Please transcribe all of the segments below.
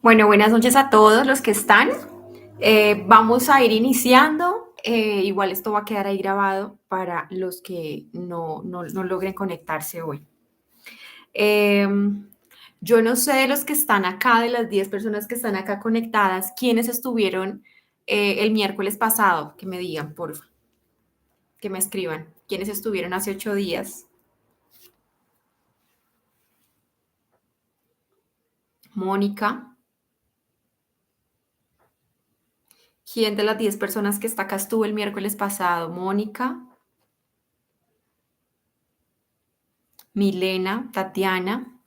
Bueno, buenas noches a todos los que están. Vamos a ir iniciando. Igual esto va a quedar ahí grabado para los que no logren conectarse hoy. Eh, yo no sé de los que están acá, de las 10 personas que están acá conectadas, quiénes estuvieron el miércoles pasado. Que me digan, porfa, que me escriban. ¿Quiénes estuvieron hace 8 días? Mónica. ¿Quién de las 10 personas que está acá estuvo el miércoles pasado? Mónica, Milena, Tatiana.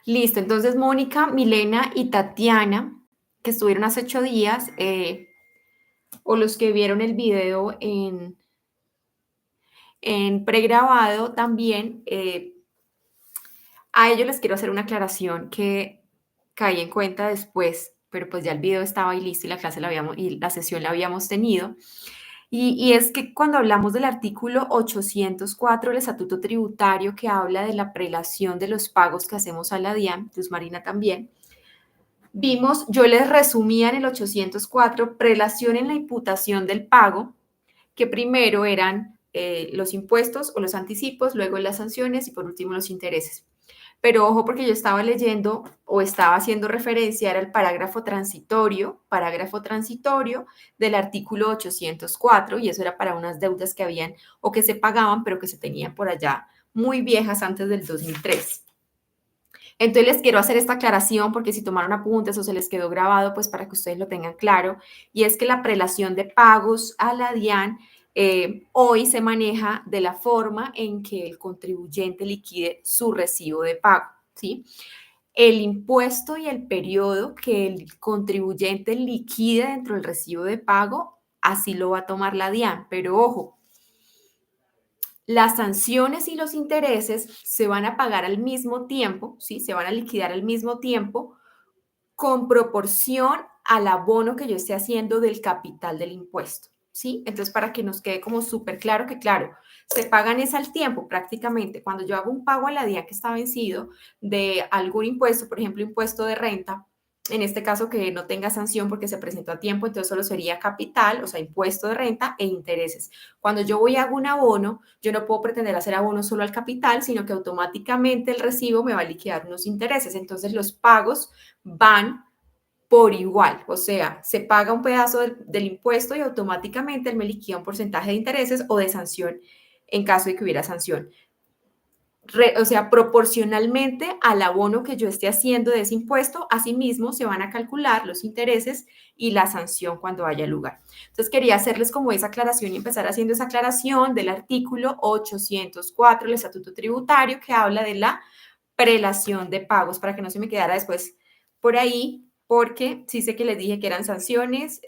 Listo, entonces Mónica, Milena y Tatiana, que estuvieron hace 8 días, o los que vieron el video en pregrabado también, a ellos les quiero hacer una aclaración que caí en cuenta después, pero pues ya el video estaba ahí listo y la clase la habíamos, y la sesión la habíamos tenido. Y es que cuando hablamos del artículo 804 del Estatuto Tributario, que habla de la prelación de los pagos que hacemos a la DIAN, Luz Marina también, vimos, yo les resumía en el 804, prelación en la imputación del pago, que primero eran los impuestos o los anticipos, luego las sanciones y por último los intereses. Pero ojo, porque yo estaba leyendo o estaba haciendo referencia era el parágrafo transitorio del artículo 804, y eso era para unas deudas que habían o que se pagaban, pero que se tenían por allá muy viejas antes del 2003. Entonces les quiero hacer esta aclaración porque si tomaron apuntes o se les quedó grabado, pues para que ustedes lo tengan claro, y es que la prelación de pagos a la DIAN hoy se maneja de la forma en que el contribuyente liquide su recibo de pago, ¿sí? El impuesto y el periodo que el contribuyente liquide dentro del recibo de pago, así lo va a tomar la DIAN, pero ojo, las sanciones y los intereses se van a pagar al mismo tiempo, ¿sí? Se van a liquidar al mismo tiempo con proporción al abono que yo esté haciendo del capital del impuesto, ¿sí? Entonces, para que nos quede como súper claro que, claro, se pagan es al tiempo prácticamente. Cuando yo hago un pago a la DIA que está vencido de algún impuesto, por ejemplo, impuesto de renta, en este caso que no tenga sanción porque se presentó a tiempo, entonces solo sería capital, o sea, impuesto de renta e intereses. Cuando yo voy a hago un abono, yo no puedo pretender hacer abono solo al capital, sino que automáticamente el recibo me va a liquidar unos intereses. Entonces los pagos van por igual, o sea, se paga un pedazo del impuesto y automáticamente él me liquida un porcentaje de intereses o de sanción en caso de que hubiera sanción. O sea, proporcionalmente al abono que yo esté haciendo de ese impuesto, asimismo se van a calcular los intereses y la sanción cuando haya lugar. Entonces, quería hacerles como esa aclaración y empezar haciendo esa aclaración del artículo 804 del Estatuto Tributario que habla de la prelación de pagos para que no se me quedara después por ahí, porque sí sé que les dije que eran sanciones,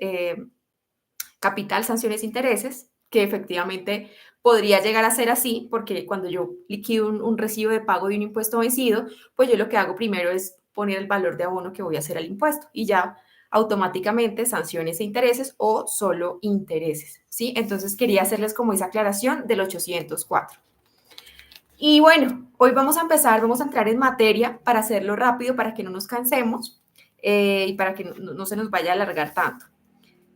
capital, sanciones, intereses, que efectivamente podría llegar a ser así, porque cuando yo liquido un recibo de pago de un impuesto vencido, pues yo lo que hago primero es poner el valor de abono que voy a hacer al impuesto y ya automáticamente sanciones e intereses o solo intereses, ¿sí? Entonces quería hacerles como esa aclaración del 804. Y bueno, hoy vamos a empezar, vamos a entrar en materia para hacerlo rápido, para que no nos cansemos y para que no se nos vaya a alargar tanto.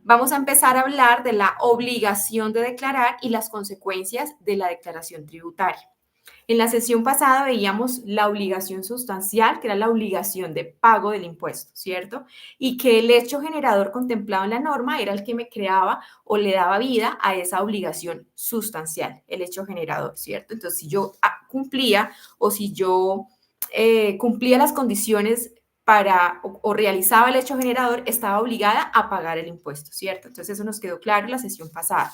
Vamos a empezar a hablar de la obligación de declarar y las consecuencias de la declaración tributaria. En la sesión pasada veíamos la obligación sustancial, que era la obligación de pago del impuesto, ¿cierto? Y que el hecho generador contemplado en la norma era el que me creaba o le daba vida a esa obligación sustancial, el hecho generador, ¿cierto? Entonces, si yo cumplía o si yo cumplía las condiciones para o realizaba el hecho generador, estaba obligada a pagar el impuesto, ¿cierto? Entonces, eso nos quedó claro en la sesión pasada.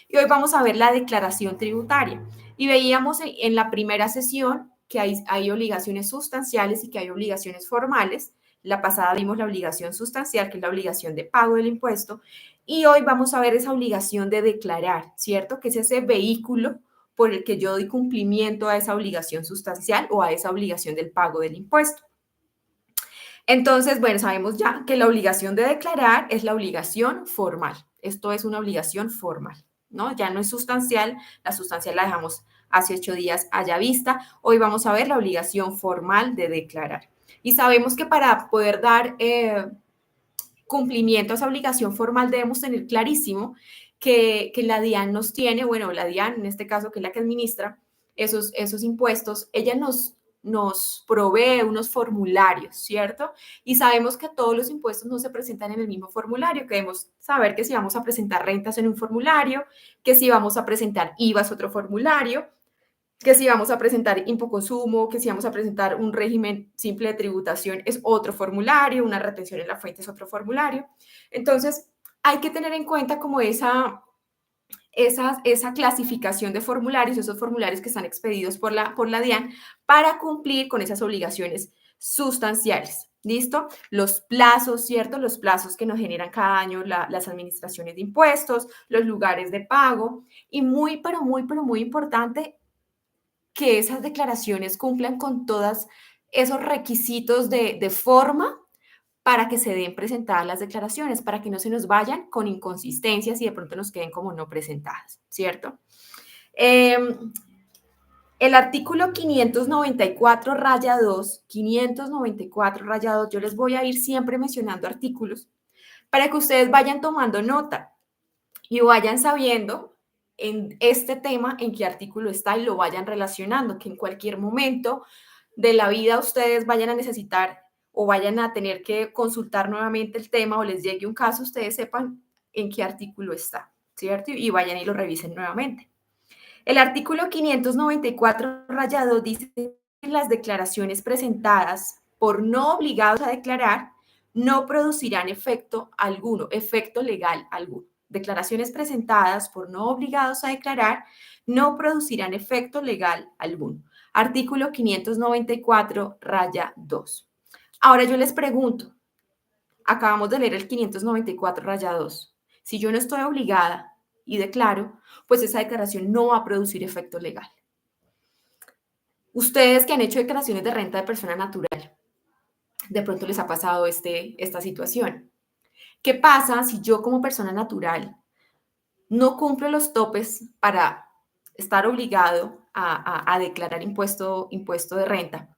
Y hoy vamos a ver la declaración tributaria. Y veíamos en la primera sesión que hay obligaciones sustanciales y que hay obligaciones formales. La pasada vimos la obligación sustancial, que es la obligación de pago del impuesto. Y hoy vamos a ver esa obligación de declarar, ¿cierto? Que es ese vehículo por el que yo doy cumplimiento a esa obligación sustancial o a esa obligación del pago del impuesto. Entonces, bueno, sabemos ya que la obligación de declarar es la obligación formal. Esto es una obligación formal, ¿no? Ya no es sustancial, la sustancial la dejamos hace 8 días haya vista. Hoy vamos a ver la obligación formal de declarar. Y sabemos que para poder dar cumplimiento a esa obligación formal debemos tener clarísimo que la DIAN nos tiene, bueno, la DIAN en este caso, que es la que administra esos impuestos, ella nos provee unos formularios, ¿cierto? Y sabemos que todos los impuestos no se presentan en el mismo formulario, que debemos saber que si vamos a presentar rentas en un formulario, que si vamos a presentar IVA es otro formulario, que si vamos a presentar impoconsumo, que si vamos a presentar un régimen simple de tributación es otro formulario, una retención en la fuente es otro formulario. Entonces, hay que tener en cuenta como esa clasificación de formularios, esos formularios que están expedidos por la DIAN para cumplir con esas obligaciones sustanciales. ¿Listo? Los plazos, ¿cierto? Los plazos que nos generan cada año las administraciones de impuestos, los lugares de pago y pero muy importante que esas declaraciones cumplan con todos esos requisitos de forma para que se den presentadas las declaraciones, para que no se nos vayan con inconsistencias y de pronto nos queden como no presentadas, ¿cierto? El artículo 594 raya 2, 594 raya 2, yo les voy a ir siempre mencionando artículos para que ustedes vayan tomando nota y vayan sabiendo en este tema en qué artículo está y lo vayan relacionando, que en cualquier momento de la vida ustedes vayan a necesitar o vayan a tener que consultar nuevamente el tema o les llegue un caso, ustedes sepan en qué artículo está, ¿cierto? Y vayan y lo revisen nuevamente. El artículo 594 rayado dice que las declaraciones presentadas por no obligados a declarar no producirán efecto alguno, efecto legal alguno. Declaraciones presentadas por no obligados a declarar no producirán efecto legal alguno. Artículo 594 raya 2. Ahora yo les pregunto, acabamos de leer el 594 raya 2. Si yo no estoy obligada y declaro, pues esa declaración no va a producir efecto legal. Ustedes que han hecho declaraciones de renta de persona natural, de pronto les ha pasado esta situación. ¿Qué pasa si yo como persona natural no cumplo los topes para estar obligado a declarar impuesto de renta?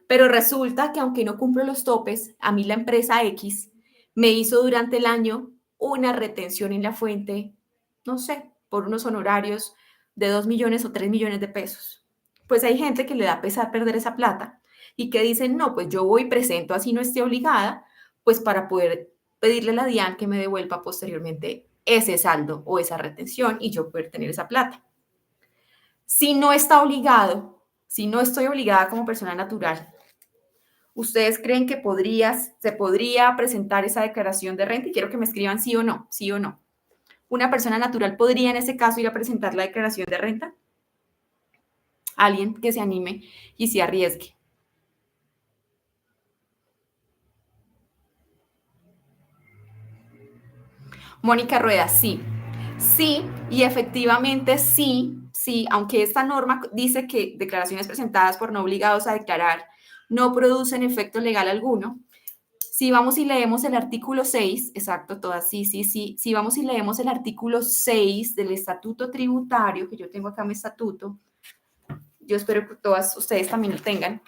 Pero resulta que aunque no cumplo los topes, a mí la empresa X me hizo durante el año una retención en la fuente, no sé, por unos honorarios de 2 millones o 3 millones de pesos. Pues hay gente que le da pesar perder esa plata y que dicen, no, pues yo voy y presento así no esté obligada, pues para poder pedirle a la DIAN que me devuelva posteriormente ese saldo o esa retención y yo poder tener esa plata. Si no está obligado, si no estoy obligada como persona natural, ¿ustedes creen que se podría presentar esa declaración de renta? Y quiero que me escriban sí o no, sí o no. ¿Una persona natural podría en ese caso ir a presentar la declaración de renta? Alguien que se anime y se arriesgue. Mónica Rueda, sí. Sí, y efectivamente sí, aunque esta norma dice que declaraciones presentadas por no obligados a declarar no producen efecto legal alguno, si vamos y leemos el artículo 6, exacto, todas, sí. Si vamos y leemos el artículo 6 del estatuto tributario, que yo tengo acá mi estatuto, yo espero que todas ustedes también lo tengan,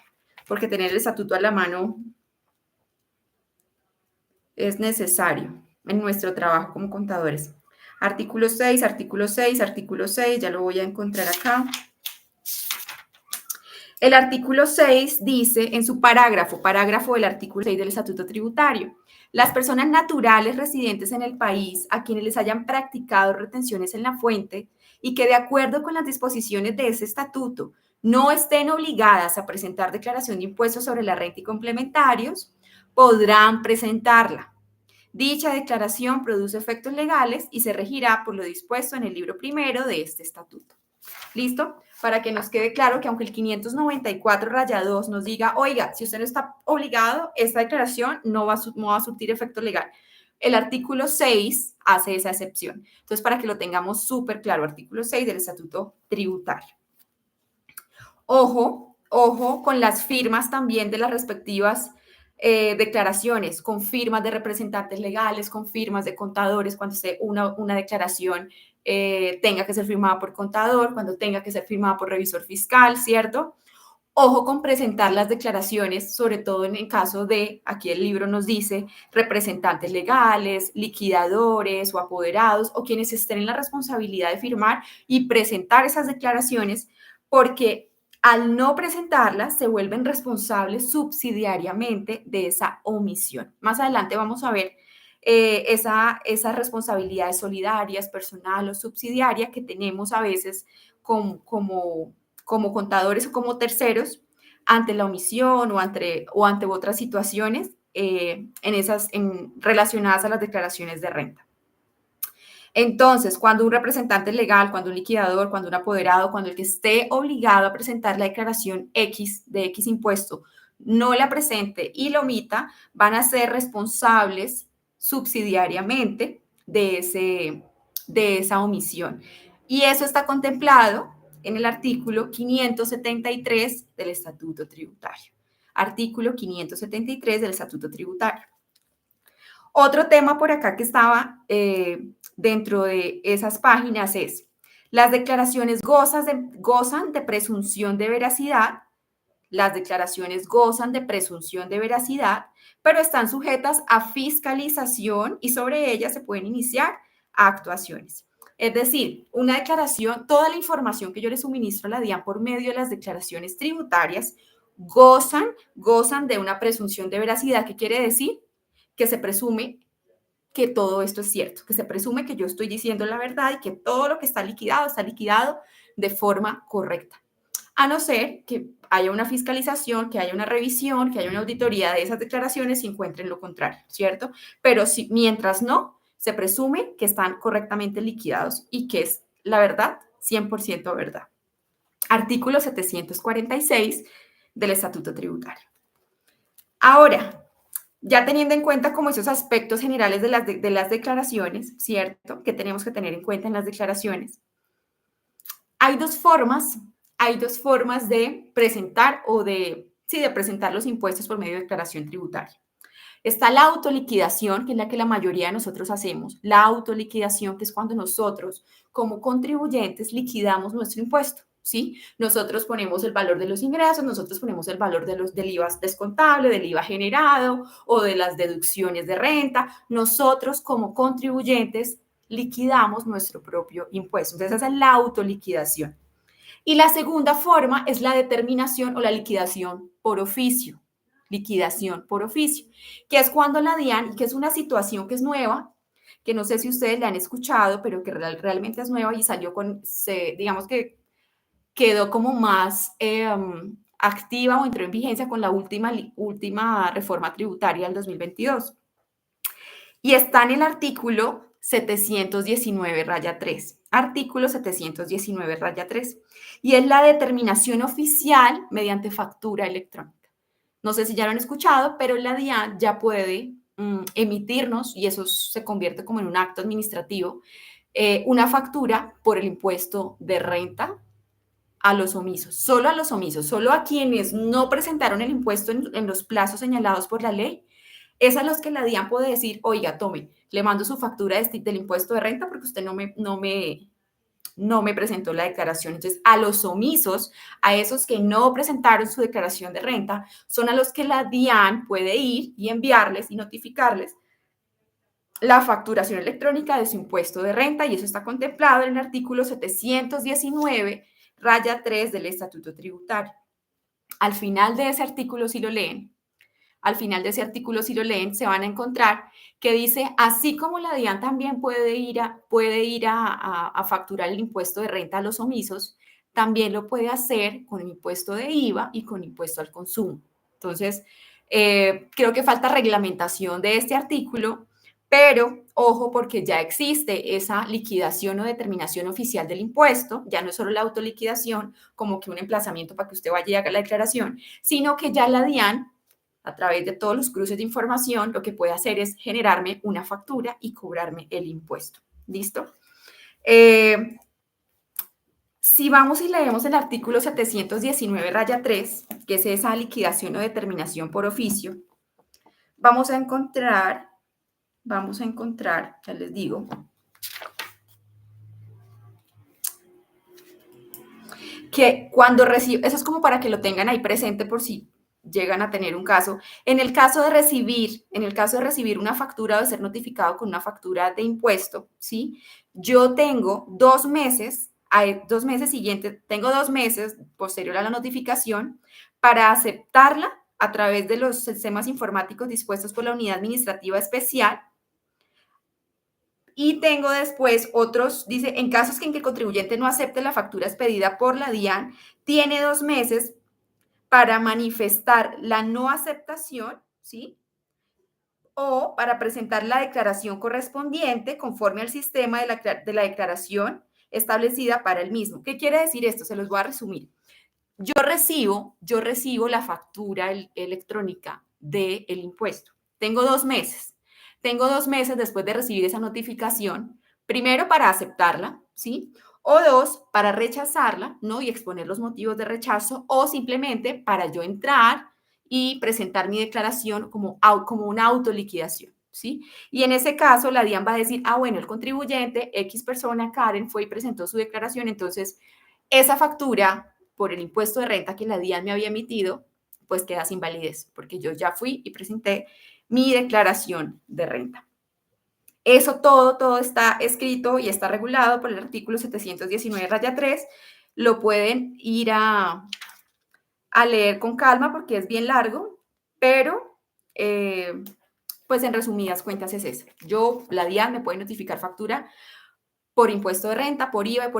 porque tener el estatuto a la mano es necesario en nuestro trabajo como contadores. Artículo 6, artículo 6, artículo 6, ya lo voy a encontrar acá. El artículo 6 dice en su parágrafo del artículo 6 del Estatuto Tributario, las personas naturales residentes en el país a quienes les hayan practicado retenciones en la fuente y que de acuerdo con las disposiciones de ese estatuto no estén obligadas a presentar declaración de impuestos sobre la renta y complementarios, podrán presentarla. Dicha declaración produce efectos legales y se regirá por lo dispuesto en el libro primero de este estatuto. ¿Listo? Para que nos quede claro que aunque el 594 raya 2 nos diga, oiga, si usted no está obligado, esta declaración no va a surtir efecto legal. El artículo 6 hace esa excepción. Entonces, para que lo tengamos súper claro, artículo 6 del Estatuto Tributario. Ojo con las firmas también de las respectivas declaraciones con firmas de representantes legales, con firmas de contadores, cuando esté una declaración tenga que ser firmada por contador, cuando tenga que ser firmada por revisor fiscal, ¿cierto? Ojo con presentar las declaraciones, sobre todo en el caso de, aquí el libro nos dice, representantes legales, liquidadores o apoderados o quienes estén en la responsabilidad de firmar y presentar esas declaraciones, porque al no presentarlas se vuelven responsables subsidiariamente de esa omisión. Más adelante vamos a ver esas responsabilidades solidarias, personal o subsidiaria que tenemos a veces como contadores o como terceros ante la omisión o ante otras situaciones relacionadas a las declaraciones de renta. Entonces, cuando un representante legal, cuando un liquidador, cuando un apoderado, cuando el que esté obligado a presentar la declaración X de X impuesto no la presente y lo omita, van a ser responsables subsidiariamente de esa omisión. Y eso está contemplado en el artículo 573 del Estatuto Tributario. Artículo 573 del Estatuto Tributario. Otro tema por acá que estaba dentro de esas páginas es, las declaraciones gozan de presunción de veracidad, las declaraciones gozan de presunción de veracidad, pero están sujetas a fiscalización y sobre ellas se pueden iniciar actuaciones. Es decir, una declaración, toda la información que yo le suministro a la DIAN por medio de las declaraciones tributarias gozan de una presunción de veracidad. ¿Qué quiere decir? Que se presume que todo esto es cierto, que se presume que yo estoy diciendo la verdad y que todo lo que está liquidado de forma correcta. A no ser que haya una fiscalización, que haya una revisión, que haya una auditoría de esas declaraciones y encuentren lo contrario, ¿cierto? Pero si, mientras no, se presume que están correctamente liquidados y que es la verdad, 100% verdad. Artículo 746 del Estatuto Tributario. Ahora, ya teniendo en cuenta como esos aspectos generales de las declaraciones, ¿cierto? Que tenemos que tener en cuenta en las declaraciones. Hay dos formas de presentar de presentar los impuestos por medio de declaración tributaria. Está la autoliquidación, que es la que la mayoría de nosotros hacemos. La autoliquidación, que es cuando nosotros, como contribuyentes, liquidamos nuestro impuesto, ¿sí? Nosotros ponemos el valor de los ingresos, nosotros ponemos el valor del IVA descontable, del IVA generado o de las deducciones de renta. Nosotros, como contribuyentes, liquidamos nuestro propio impuesto. Entonces, esa es la autoliquidación. Y la segunda forma es la determinación o la liquidación por oficio. Liquidación por oficio, que es cuando la DIAN, y que es una situación que es nueva, que no sé si ustedes la han escuchado, pero que realmente es nueva y salió digamos que quedó como más activa o entró en vigencia con la última reforma tributaria del 2022. Y está en el artículo 719-3. Artículo 719-3. Y es la determinación oficial mediante factura electrónica. No sé si ya lo han escuchado, pero la DIAN ya puede emitirnos, y eso se convierte como en un acto administrativo, una factura por el impuesto de renta a los omisos, solo a los omisos, solo a quienes no presentaron el impuesto en los plazos señalados por la ley. Es a los que la DIAN puede decir, oiga, tome, le mando su factura del impuesto de renta porque usted no me presentó la declaración. Entonces, a los omisos, a esos que no presentaron su declaración de renta, son a los que la DIAN puede ir y enviarles y notificarles la facturación electrónica de su impuesto de renta, y eso está contemplado en el artículo 719-3 del Estatuto Tributario. Al final de ese artículo, si lo leen, se van a encontrar que dice, así como la DIAN también puede ir a facturar el impuesto de renta a los omisos, también lo puede hacer con el impuesto de IVA y con impuesto al consumo. Entonces, creo que falta reglamentación de este artículo, pero ojo, porque ya existe esa liquidación o determinación oficial del impuesto, ya no es solo la autoliquidación, como que un emplazamiento para que usted vaya y haga la declaración, sino que ya la DIAN, a través de todos los cruces de información, lo que puede hacer es generarme una factura y cobrarme el impuesto. ¿Listo? Si vamos y leemos el artículo 719-3, que es esa liquidación o determinación por oficio, vamos a encontrar, ya les digo, que cuando recibe, eso es como para que lo tengan ahí presente por si llegan a tener un caso. En el caso de recibir una factura o de ser notificado con una factura de impuesto, ¿sí? Yo tengo 2 meses, a 2 meses siguientes, tengo 2 meses posterior a la notificación para aceptarla a través de los sistemas informáticos dispuestos por la Unidad Administrativa Especial. Y tengo después otros, dice, en casos en que el contribuyente no acepte la factura expedida por la DIAN, tiene 2 meses para manifestar la no aceptación, ¿sí? O para presentar la declaración correspondiente conforme al sistema de la declaración establecida para el mismo. ¿Qué quiere decir esto? Se los voy a resumir. Yo recibo la factura electrónica del impuesto. Tengo 2 meses. Tengo 2 meses después de recibir esa notificación, primero para aceptarla, ¿sí? O dos, para rechazarla, ¿no? Y exponer los motivos de rechazo, o simplemente para yo entrar y presentar mi declaración como una autoliquidación, ¿sí? Y en ese caso, la DIAN va a decir, bueno, el contribuyente, X persona, Karen, fue y presentó su declaración, entonces esa factura por el impuesto de renta que la DIAN me había emitido, pues queda sin validez, porque yo ya fui y presenté mi declaración de renta. Eso todo está escrito y está regulado por el artículo 719-3. Lo pueden ir a leer con calma porque es bien largo, pero pues en resumidas cuentas es eso. La DIAN me puede notificar factura por impuesto de renta, por IVA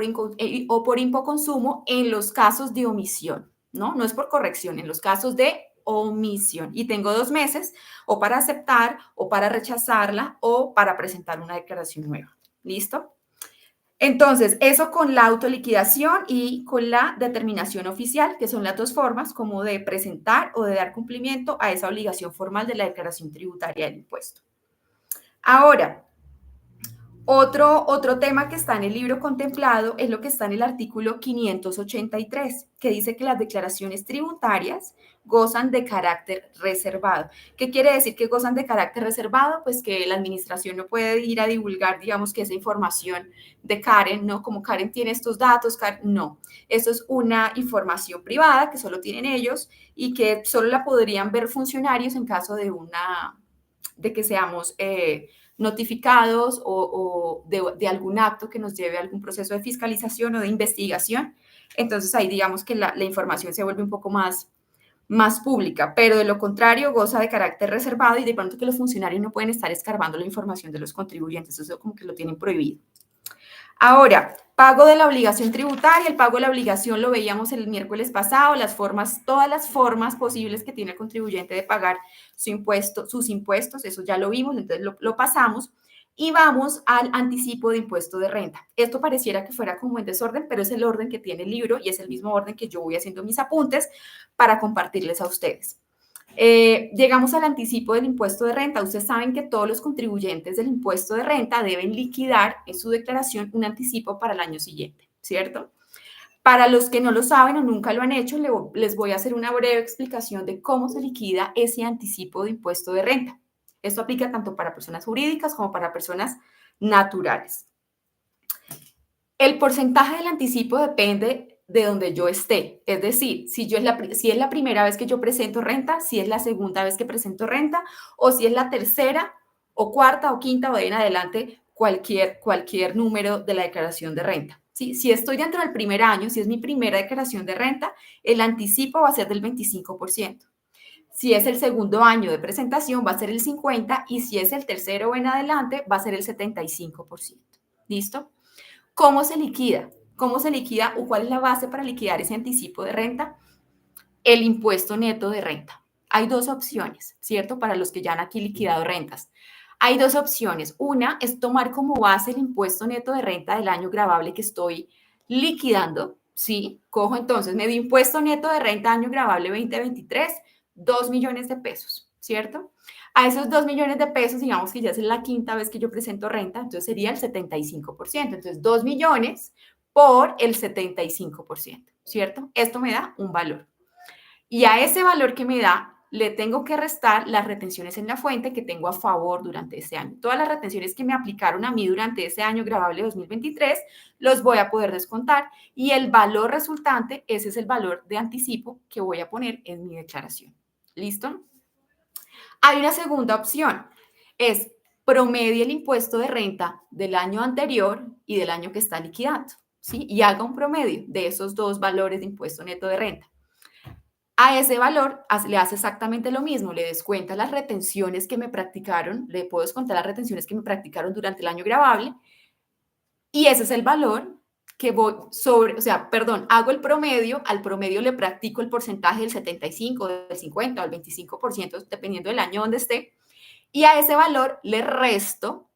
o por impoconsumo en los casos de omisión, ¿no? No es por corrección, en los casos de omisión. Y tengo 2 meses o para aceptar o para rechazarla o para presentar una declaración nueva. ¿Listo? Entonces, eso con la autoliquidación y con la determinación oficial, que son las dos formas como de presentar o de dar cumplimiento a esa obligación formal de la declaración tributaria del impuesto. Ahora, otro tema que está en el libro contemplado es lo que está en el artículo 583, que dice que las declaraciones tributarias gozan de carácter reservado. ¿Qué quiere decir que gozan de carácter reservado? Pues que la administración no puede ir a divulgar, digamos, que esa información de Karen, ¿no? Como Karen tiene estos datos, no. Eso es una información privada que solo tienen ellos y que solo la podrían ver funcionarios en caso de que seamos notificados o de algún acto que nos lleve a algún proceso de fiscalización o de investigación. Entonces ahí digamos que la información se vuelve un poco más pública, pero de lo contrario goza de carácter reservado y de pronto que los funcionarios no pueden estar escarbando la información de los contribuyentes, eso como que lo tienen prohibido. Ahora, pago de la obligación tributaria. El pago de la obligación lo veíamos el miércoles pasado, todas las formas posibles que tiene el contribuyente de pagar sus impuestos, eso ya lo vimos, entonces lo pasamos. Y vamos al anticipo de impuesto de renta. Esto pareciera que fuera como en desorden, pero es el orden que tiene el libro y es el mismo orden que yo voy haciendo mis apuntes para compartirles a ustedes. Llegamos al anticipo del impuesto de renta. Ustedes saben que todos los contribuyentes del impuesto de renta deben liquidar en su declaración un anticipo para el año siguiente, ¿cierto? Para los que no lo saben o nunca lo han hecho, les voy a hacer una breve explicación de cómo se liquida ese anticipo de impuesto de renta. Esto aplica tanto para personas jurídicas como para personas naturales. El porcentaje del anticipo depende de donde yo esté. Es decir, si es la primera vez que yo presento renta, si es la segunda vez que presento renta, o si es la tercera o cuarta o quinta o de en adelante, cualquier número de la declaración de renta. ¿Sí? Si estoy dentro del primer año, si es mi primera declaración de renta, el anticipo va a ser del 25%. Si es el segundo año de presentación, va a ser el 50%, y si es el tercero o en adelante, va a ser el 75%. ¿Listo? ¿Cómo se liquida? ¿Cómo se liquida o cuál es la base para liquidar ese anticipo de renta? El impuesto neto de renta. Hay dos opciones, ¿cierto? Para los que ya han aquí liquidado rentas. Hay dos opciones. Una es tomar como base el impuesto neto de renta del año gravable que estoy liquidando, ¿sí? Cojo entonces, me dio impuesto neto de renta año gravable 2023, 2 millones de pesos, ¿cierto? A esos 2 millones de pesos, digamos que ya es la quinta vez que yo presento renta, entonces sería el 75%. Entonces, 2 millones por el 75%, ¿cierto? Esto me da un valor. Y a ese valor que me da, le tengo que restar las retenciones en la fuente que tengo a favor durante ese año. Todas las retenciones que me aplicaron a mí durante ese año gravable 2023 los voy a poder descontar y el valor resultante, ese es el valor de anticipo que voy a poner en mi declaración. ¿Listo? Hay una segunda opción, es promedie el impuesto de renta del año anterior y del año que está liquidando, ¿sí? Y haga un promedio de esos dos valores de impuesto neto de renta. A ese valor le hace exactamente lo mismo, le descuenta las retenciones que me practicaron, le puedo descontar las retenciones que me practicaron durante el año gravable y ese es el valor que voy sobre, o sea, perdón, hago el promedio, al promedio le practico el porcentaje del 75, del 50 o del 25%, dependiendo del año donde esté, y a ese valor le resto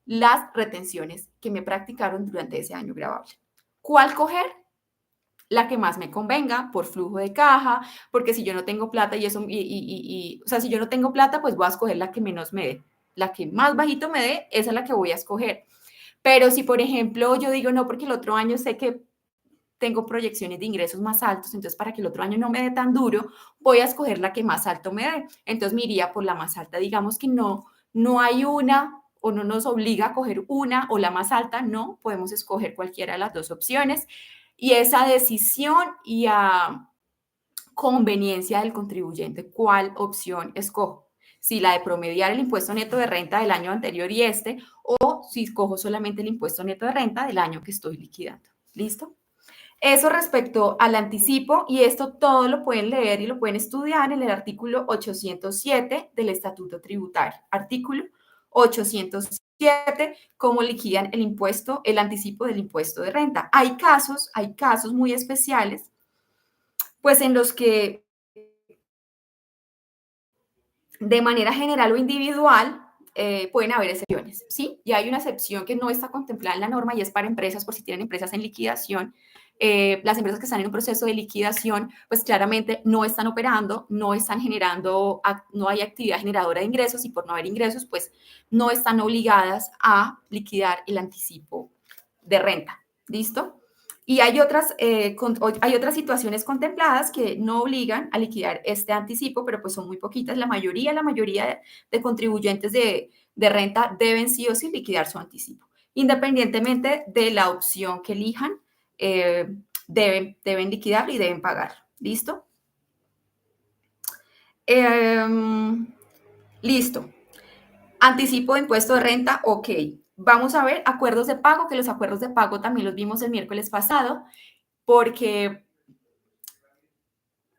las retenciones que me practicaron durante ese año gravable. ¿Cuál coger? La que más me convenga por flujo de caja, porque si yo no tengo plata y eso, o sea, si yo no tengo plata, pues voy a escoger la que menos me dé. La que más bajito me dé, esa es la que voy a escoger. Pero si, por ejemplo, yo digo, no, porque el otro año sé que tengo proyecciones de ingresos más altos, entonces para que el otro año no me dé tan duro, voy a escoger la que más alto me dé. Entonces me iría por la más alta. Digamos que no hay una o no nos obliga a coger una o la más alta, no, podemos escoger cualquiera de las dos opciones. Y esa decisión y a conveniencia del contribuyente, ¿cuál opción escojo? Si la de promediar el impuesto neto de renta del año anterior y o si escojo solamente el impuesto neto de renta del año que estoy liquidando. ¿Listo? Eso respecto al anticipo y esto todo lo pueden leer y lo pueden estudiar en el artículo 807 del Estatuto Tributario. Artículo 807, cómo liquidan el impuesto, el anticipo del impuesto de renta. Hay casos muy especiales, pues en los que de manera general o individual pueden haber excepciones, ¿sí? Y hay una excepción que no está contemplada en la norma y es para empresas, por si tienen empresas en liquidación. Las empresas que están en un proceso de liquidación, pues claramente no están operando, no están generando, no hay actividad generadora de ingresos y por no haber ingresos, pues no están obligadas a liquidar el anticipo de renta. ¿Listo? Y hay otras situaciones contempladas que no obligan a liquidar este anticipo, pero pues son muy poquitas. La mayoría de contribuyentes de renta deben sí o sí liquidar su anticipo. Independientemente de la opción que elijan, deben liquidarlo y deben pagar. ¿Listo? Listo. Anticipo de impuesto de renta, ok. Vamos a ver acuerdos de pago, que los acuerdos de pago también los vimos el miércoles pasado, porque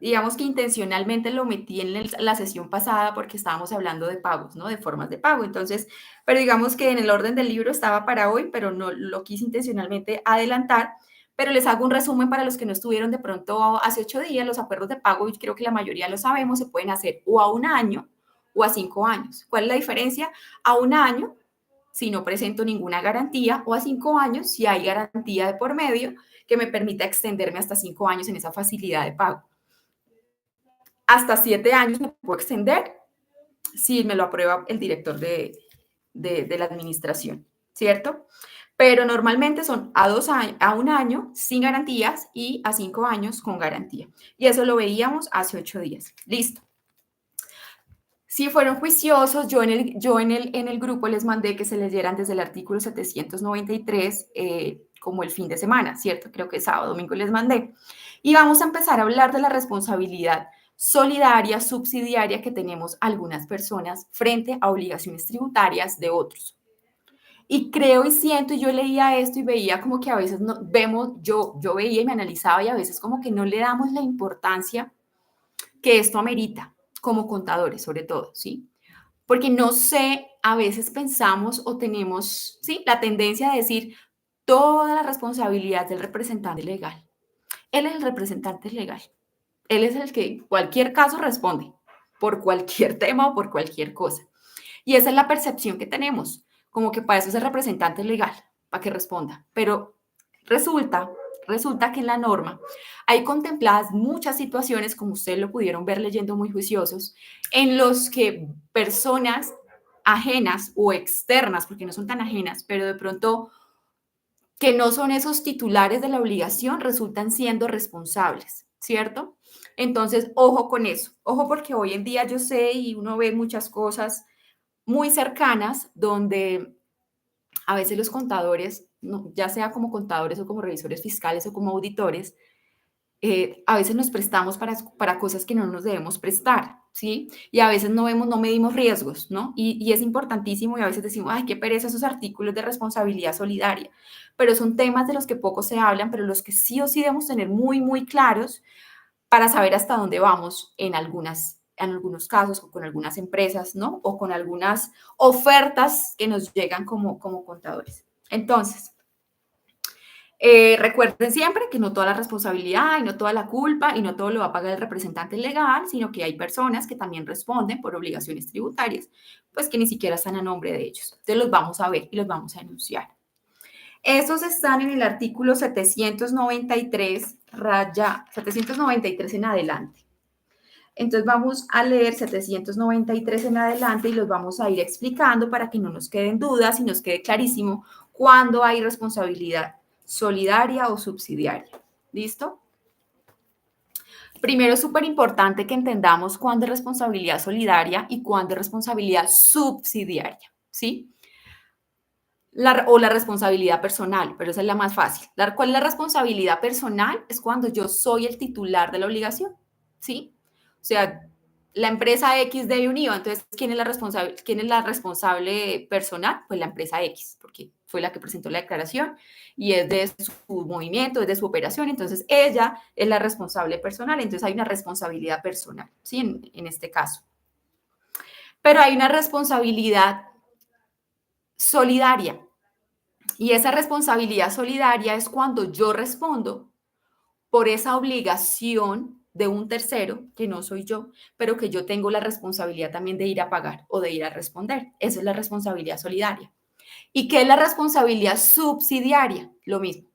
digamos que intencionalmente lo metí en la sesión pasada porque estábamos hablando de pagos, ¿no? De formas de pago. Entonces, pero digamos que en el orden del libro estaba para hoy, pero no lo quise intencionalmente adelantar. Pero les hago un resumen para los que no estuvieron de pronto hace 8 días. Los acuerdos de pago, y creo que la mayoría lo sabemos, se pueden hacer o a un año o a 5 años. ¿Cuál es la diferencia? A un año, si no presento ninguna garantía, o a 5 años, si hay garantía de por medio que me permita extenderme hasta 5 años en esa facilidad de pago. Hasta 7 años me puedo extender si me lo aprueba el director de la administración, ¿cierto? Pero normalmente son a un año sin garantías y a 5 años con garantía. Y eso lo veíamos hace 8 días. Listo. Si fueron juiciosos, yo en el grupo les mandé que se leyeran desde el artículo 793 como el fin de semana, ¿cierto? Creo que sábado, domingo les mandé. Y vamos a empezar a hablar de la responsabilidad solidaria, subsidiaria que tenemos algunas personas frente a obligaciones tributarias de otros. Y creo y siento, y yo leía esto y veía como que a veces no, yo veía y me analizaba y a veces como que no le damos la importancia que esto amerita como contadores, sobre todo, ¿sí? Porque no sé, a veces pensamos o tenemos, ¿sí? La tendencia de decir toda la responsabilidad del representante legal. Él es el representante legal. Él es el que cualquier caso responde por cualquier tema o por cualquier cosa. Y esa es la percepción que tenemos, como que para eso es el representante legal, para que responda. Pero resulta que en la norma hay contempladas muchas situaciones, como ustedes lo pudieron ver leyendo muy juiciosos, en los que personas ajenas o externas, porque no son tan ajenas, pero de pronto que no son esos titulares de la obligación, resultan siendo responsables. ¿cierto? Entonces, ojo con eso. Ojo porque hoy en día yo sé y uno ve muchas cosas muy cercanas donde a veces los contadores, ya sea como contadores o como revisores fiscales o como auditores, a veces nos prestamos para cosas que no nos debemos prestar, ¿sí? Y a veces no vemos, no medimos riesgos, ¿no? Y es importantísimo y a veces decimos, ay, qué pereza esos artículos de responsabilidad solidaria, pero son temas de los que poco se hablan, pero los que sí o sí debemos tener muy, muy claros para saber hasta dónde vamos en algunos casos o con algunas empresas, ¿no? O con algunas ofertas que nos llegan como contadores. Entonces, recuerden siempre que no toda la responsabilidad y no toda la culpa y no todo lo va a pagar el representante legal, sino que hay personas que también responden por obligaciones tributarias, pues que ni siquiera están a nombre de ellos. Entonces los vamos a ver y los vamos a denunciar. Esos están en el artículo 793, 793 en adelante. Entonces vamos a leer 793 en adelante y los vamos a ir explicando para que no nos queden dudas y nos quede clarísimo cuándo hay responsabilidad solidaria o subsidiaria. ¿Listo? Primero es súper importante que entendamos cuándo es responsabilidad solidaria y cuándo es responsabilidad subsidiaria, ¿sí? O la responsabilidad personal, pero esa es la más fácil. ¿Cuál es la responsabilidad personal? Es cuando yo soy el titular de la obligación, ¿sí? O sea, la empresa X debe un IVA, entonces, quién es la responsable personal? Pues la empresa X, porque fue la que presentó la declaración y es de su movimiento, es de su operación, entonces ella es la responsable personal, entonces hay una responsabilidad personal, ¿sí? En este caso. Pero hay una responsabilidad solidaria. Y esa responsabilidad solidaria es cuando yo respondo por esa obligación de un tercero, que no soy yo, pero que yo tengo la responsabilidad también de ir a pagar o de ir a responder. Esa es la responsabilidad solidaria. ¿Y qué es la responsabilidad subsidiaria? Lo mismo.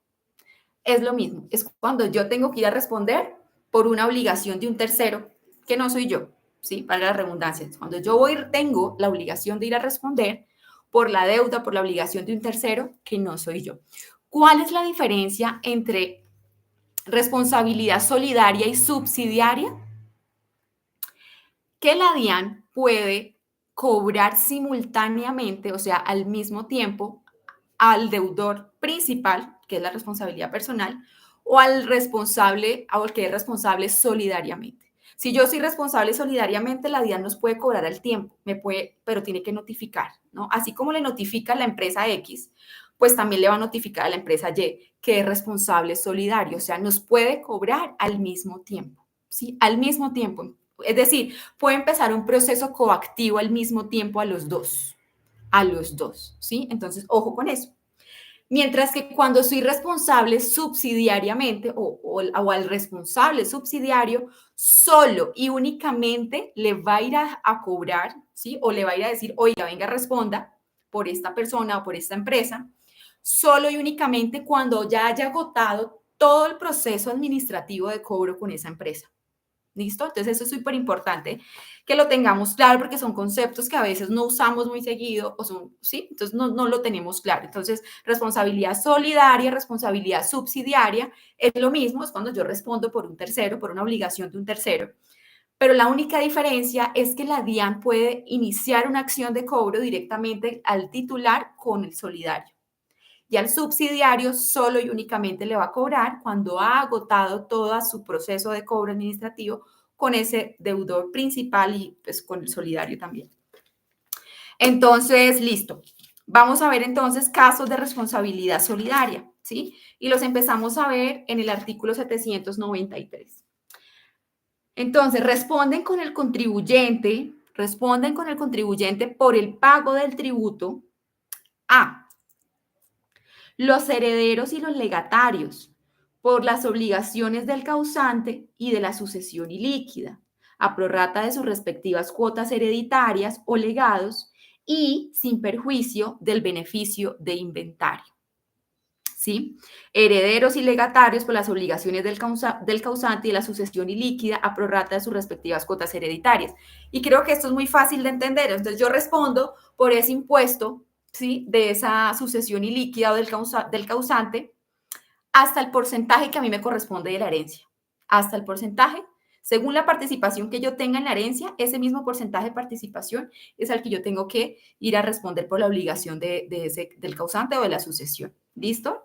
Es lo mismo. Es cuando yo tengo que ir a responder por una obligación de un tercero, que no soy yo, ¿sí? Para la redundancia. Cuando yo tengo la obligación de ir a responder por la deuda, por la obligación de un tercero, que no soy yo. ¿Cuál es la diferencia entre responsabilidad solidaria y subsidiaria? Que la DIAN puede cobrar simultáneamente, o sea, al mismo tiempo, al deudor principal, que es la responsabilidad personal, o al responsable, o al que es responsable solidariamente. Si yo soy responsable solidariamente, la DIAN nos puede cobrar al tiempo, pero tiene que notificar, ¿no? Así como le notifica a la empresa X, pues también le va a notificar a la empresa Y, que es responsable solidario, o sea, nos puede cobrar al mismo tiempo, ¿sí? Al mismo tiempo. Es decir, puede empezar un proceso coactivo al mismo tiempo a los dos, ¿sí? Entonces, ojo con eso. Mientras que cuando soy responsable subsidiariamente o al responsable subsidiario, solo y únicamente le va a ir a cobrar, ¿sí? O le va a ir a decir, oiga, venga, responda por esta persona o por esta empresa, solo y únicamente cuando ya haya agotado todo el proceso administrativo de cobro con esa empresa. ¿Listo? Entonces eso es súper importante que lo tengamos claro porque son conceptos que a veces no usamos muy seguido o son, ¿sí? Entonces no lo tenemos claro. Entonces, responsabilidad solidaria, responsabilidad subsidiaria, es lo mismo, es cuando yo respondo por un tercero, por una obligación de un tercero. Pero la única diferencia es que la DIAN puede iniciar una acción de cobro directamente al titular con el solidario. Y al subsidiario solo y únicamente le va a cobrar cuando ha agotado todo su proceso de cobro administrativo con ese deudor principal y pues con el solidario también. Entonces, listo. Vamos a ver entonces casos de responsabilidad solidaria, ¿sí? Y los empezamos a ver en el artículo 793. Entonces, responden con el contribuyente por el pago del tributo a los herederos y los legatarios, por las obligaciones del causante y de la sucesión ilíquida, a prorrata de sus respectivas cuotas hereditarias o legados y sin perjuicio del beneficio de inventario. ¿Sí? Herederos y legatarios por las obligaciones del causante y de la sucesión ilíquida a prorrata de sus respectivas cuotas hereditarias. Y creo que esto es muy fácil de entender. Entonces yo respondo por ese impuesto, ¿sí? De esa sucesión ilíquida o del causante hasta el porcentaje que a mí me corresponde de la herencia. hasta el porcentaje. Según la participación que yo tenga en la herencia, ese mismo porcentaje de participación es al que yo tengo que ir a responder por la obligación del causante o de la sucesión. ¿Listo?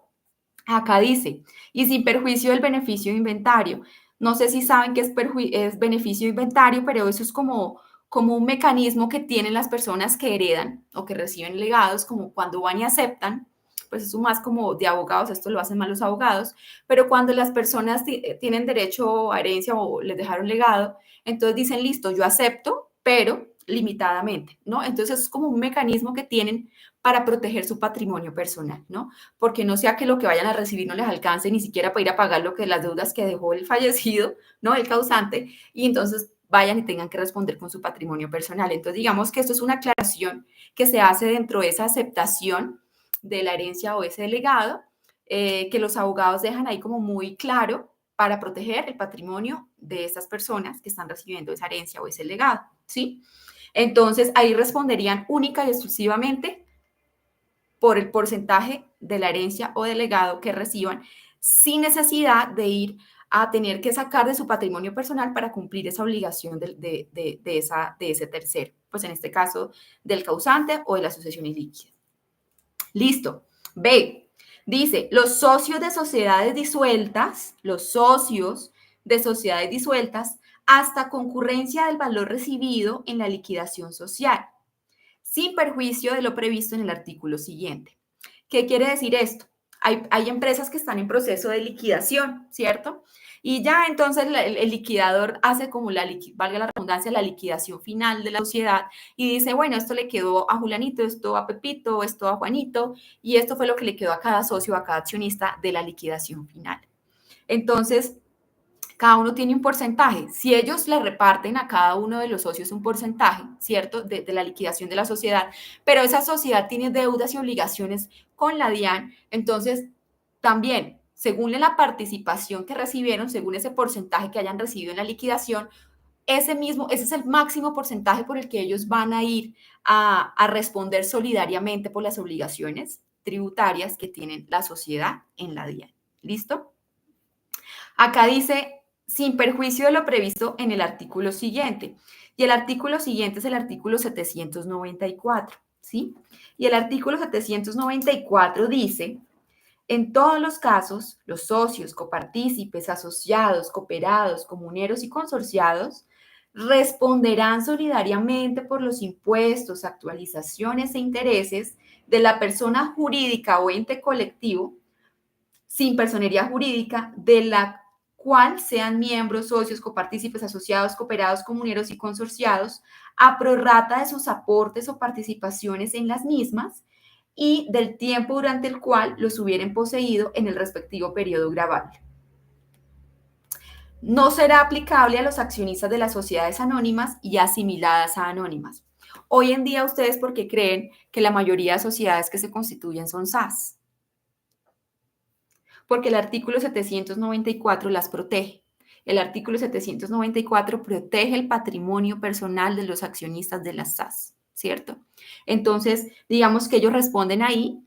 Acá dice, y sin perjuicio del beneficio de inventario. No sé si saben qué es beneficio de inventario, pero eso es como un mecanismo que tienen las personas que heredan o que reciben legados, como cuando van y aceptan, pues eso más como de abogados, esto lo hacen más los abogados, pero cuando las personas tienen derecho a herencia o les dejaron legado, entonces dicen, listo, yo acepto, pero limitadamente, ¿no? Entonces es como un mecanismo que tienen para proteger su patrimonio personal, ¿no? Porque no sea que lo que vayan a recibir no les alcance ni siquiera para ir a pagar lo que las deudas que dejó el fallecido, ¿no? El causante, y entonces vayan y tengan que responder con su patrimonio personal. Entonces, digamos que esto es una aclaración que se hace dentro de esa aceptación de la herencia o ese legado, que los abogados dejan ahí como muy claro para proteger el patrimonio de esas personas que están recibiendo esa herencia o ese legado, ¿sí? Entonces, ahí responderían única y exclusivamente por el porcentaje de la herencia o del legado que reciban, sin necesidad de ir a tener que sacar de su patrimonio personal para cumplir esa obligación de ese tercero, pues en este caso del causante o de la sucesión ilíquida. Listo. B. Dice, los socios de sociedades disueltas, hasta concurrencia del valor recibido en la liquidación social, sin perjuicio de lo previsto en el artículo siguiente. ¿Qué quiere decir esto? Hay empresas que están en proceso de liquidación, ¿cierto? Y ya entonces el liquidador hace como valga la redundancia, la liquidación final de la sociedad y dice, bueno, esto le quedó a Julanito, esto a Pepito, esto a Juanito, y esto fue lo que le quedó a cada socio, a cada accionista de la liquidación final. Entonces, cada uno tiene un porcentaje. Si ellos le reparten a cada uno de los socios un porcentaje, ¿cierto? De la liquidación de la sociedad, pero esa sociedad tiene deudas y obligaciones con la DIAN, entonces también, según la participación que recibieron, según ese porcentaje que hayan recibido en la liquidación, ese es el máximo porcentaje por el que ellos van a ir a responder solidariamente por las obligaciones tributarias que tienen la sociedad en la DIAN. ¿Listo? Acá dice, sin perjuicio de lo previsto en el artículo siguiente. Y el artículo siguiente es el artículo 794, ¿sí? Y el artículo 794 dice, en todos los casos, los socios, copartícipes, asociados, cooperados, comuneros y consorciados responderán solidariamente por los impuestos, actualizaciones e intereses de la persona jurídica o ente colectivo sin personería jurídica de la cual sean miembros, socios, copartícipes, asociados, cooperados, comuneros y consorciados, a prorrata de sus aportes o participaciones en las mismas y del tiempo durante el cual los hubieran poseído en el respectivo periodo gravable. No será aplicable a los accionistas de las sociedades anónimas y asimiladas a anónimas. Hoy en día, ¿ustedes por qué creen que la mayoría de sociedades que se constituyen son SAS? Porque el artículo 794 las protege. El artículo 794 protege el patrimonio personal de los accionistas de las SAS, ¿cierto? Entonces, digamos que ellos responden ahí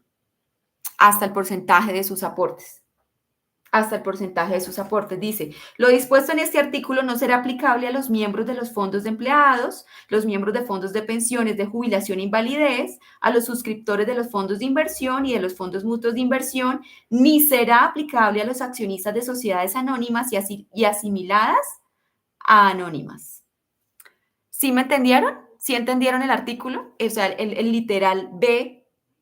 hasta el porcentaje de sus aportes. Hasta el porcentaje de sus aportes. Dice, lo dispuesto en este artículo no será aplicable a los miembros de los fondos de empleados, los miembros de fondos de pensiones de jubilación e invalidez, a los suscriptores de los fondos de inversión y de los fondos mutuos de inversión, ni será aplicable a los accionistas de sociedades anónimas y asimiladas a anónimas. ¿Sí me entendieron? ¿Sí entendieron el artículo? O sea, el literal B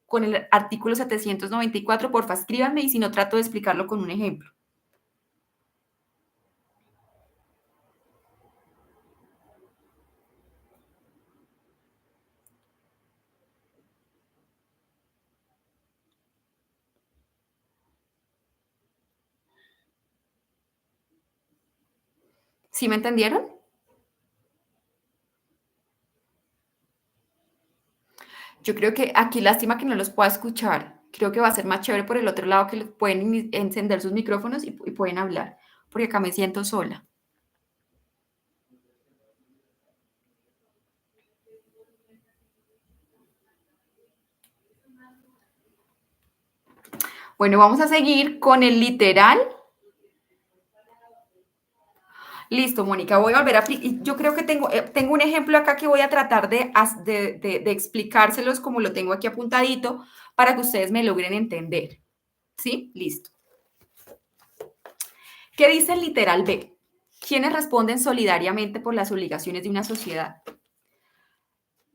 con el artículo 794, porfa, escríbanme y si no trato de explicarlo con un ejemplo. ¿Sí me entendieron? Yo creo que aquí lástima que no los pueda escuchar. Creo que va a ser más chévere por el otro lado que pueden encender sus micrófonos y pueden hablar, porque acá me siento sola. Bueno, vamos a seguir con el literal Listo, Mónica, voy a volver a aplicar. Yo creo que tengo un ejemplo acá que voy a tratar de explicárselos como lo tengo aquí apuntadito para que ustedes me logren entender. ¿Sí? Listo. ¿Qué dice el literal B? ¿Quiénes responden solidariamente por las obligaciones de una sociedad?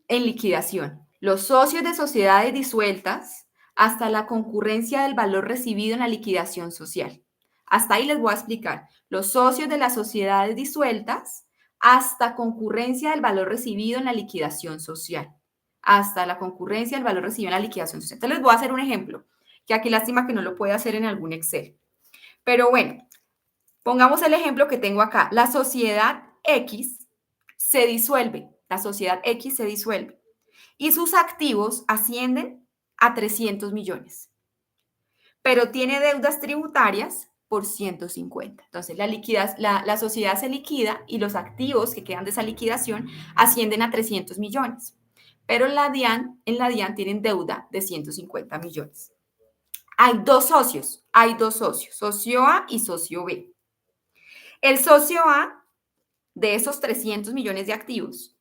En liquidación, los socios de sociedades disueltas hasta la concurrencia del valor recibido en la liquidación social. Hasta ahí les voy a explicar. Los socios de las sociedades disueltas hasta concurrencia del valor recibido en la liquidación social. Hasta la concurrencia del valor recibido en la liquidación social. Entonces les voy a hacer un ejemplo, que aquí lástima que no lo pueda hacer en algún Excel. Pero bueno, pongamos el ejemplo que tengo acá. La sociedad X se disuelve. La sociedad X se disuelve y sus activos ascienden a 300 millones, pero tiene deudas tributarias por 150. Entonces, la sociedad se liquida y los activos que quedan de esa liquidación ascienden a 300 millones, pero en la DIAN tienen deuda de 150 millones. Hay dos socios, socio A y socio B. El socio A, de esos 300 millones de activos,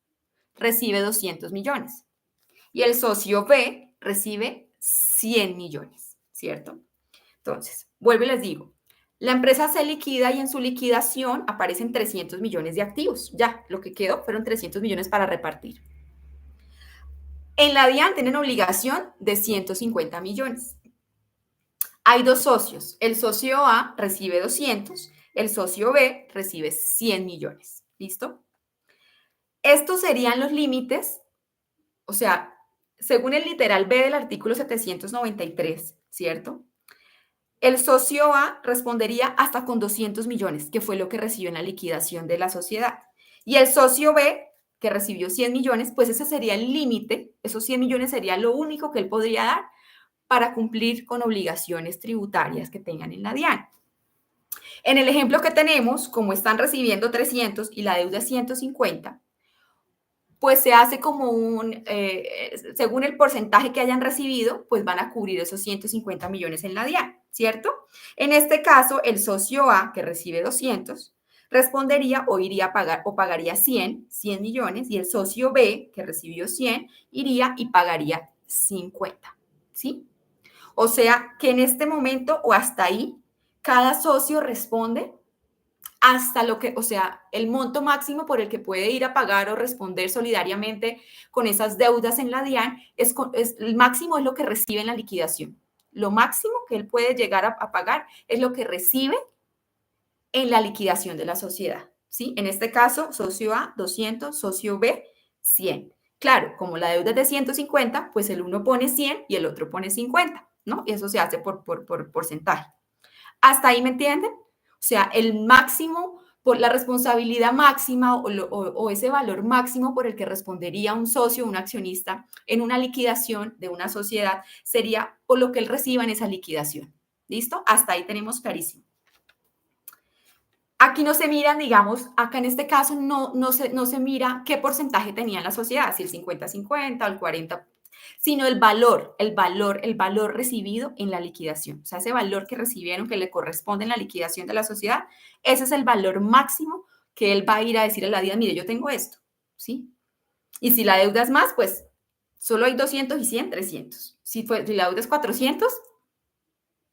recibe 200 millones. Y el socio B recibe 100 millones, ¿cierto? Entonces, vuelvo y les digo, la empresa se liquida y en su liquidación aparecen 300 millones de activos. Ya, lo que quedó fueron 300 millones para repartir. En la DIAN tienen obligación de 150 millones. Hay dos socios. El socio A recibe 200, el socio B recibe 100 millones. ¿Listo? Estos serían los límites, o sea, según el literal B del artículo 793, ¿cierto? El socio A respondería hasta con 200 millones, que fue lo que recibió en la liquidación de la sociedad. Y el socio B, que recibió 100 millones, pues ese sería el límite, esos 100 millones sería lo único que él podría dar para cumplir con obligaciones tributarias que tengan en la DIAN. En el ejemplo que tenemos, como están recibiendo 300 y la deuda es 150, pues se hace como según el porcentaje que hayan recibido, pues van a cubrir esos 150 millones en la DIAN, ¿cierto? En este caso, el socio A, que recibe 200, respondería o iría a pagar o pagaría 100 millones, y el socio B, que recibió 100, iría y pagaría 50, ¿sí? O sea, que en este momento o hasta ahí, cada socio responde hasta lo que, o sea, el monto máximo por el que puede ir a pagar o responder solidariamente con esas deudas en la DIAN, el máximo es lo que recibe en la liquidación. Lo máximo que él puede llegar a pagar es lo que recibe en la liquidación de la sociedad, ¿sí? En este caso, socio A, 200, socio B, 100. Claro, como la deuda es de 150, pues el uno pone 100 y el otro pone 50, ¿no? Y eso se hace por porcentaje. ¿Hasta ahí me entienden? O sea, el máximo, por la responsabilidad máxima o ese valor máximo por el que respondería un socio, un accionista en una liquidación de una sociedad sería por lo que él reciba en esa liquidación. ¿Listo? Hasta ahí tenemos clarísimo. Aquí no se miran, digamos, acá en este caso no se mira qué porcentaje tenía la sociedad, si el 50-50 o el 40, sino el valor recibido en la liquidación. O sea, ese valor que recibieron, que le corresponde en la liquidación de la sociedad, ese es el valor máximo que él va a ir a decir a la DIAN, mire, yo tengo esto, ¿sí? Y si la deuda es más, pues solo hay 200 y 100, 300. Si la deuda es 400,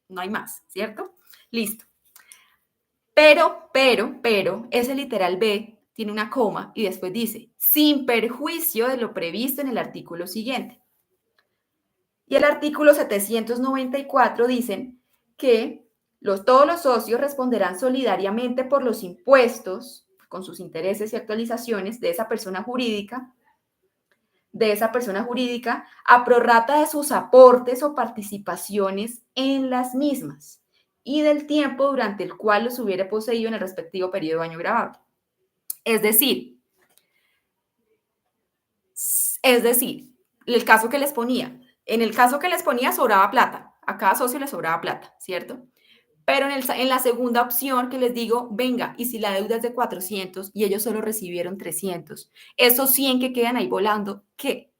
no hay más, ¿cierto? Listo. Pero, ese literal B tiene una coma y después dice, sin perjuicio de lo previsto en el artículo siguiente. Y el artículo 794 dicen que todos los socios responderán solidariamente por los impuestos, con sus intereses y actualizaciones de esa persona jurídica, a prorrata de sus aportes o participaciones en las mismas y del tiempo durante el cual los hubiere poseído en el respectivo periodo de año grabado. Es decir, el caso que les ponía, en el caso que les ponía sobraba plata, a cada socio le sobraba plata, ¿cierto? Pero en la segunda opción que les digo, venga, y si la deuda es de 400 y ellos solo recibieron 300, esos 100 que quedan ahí volando, ¿qué?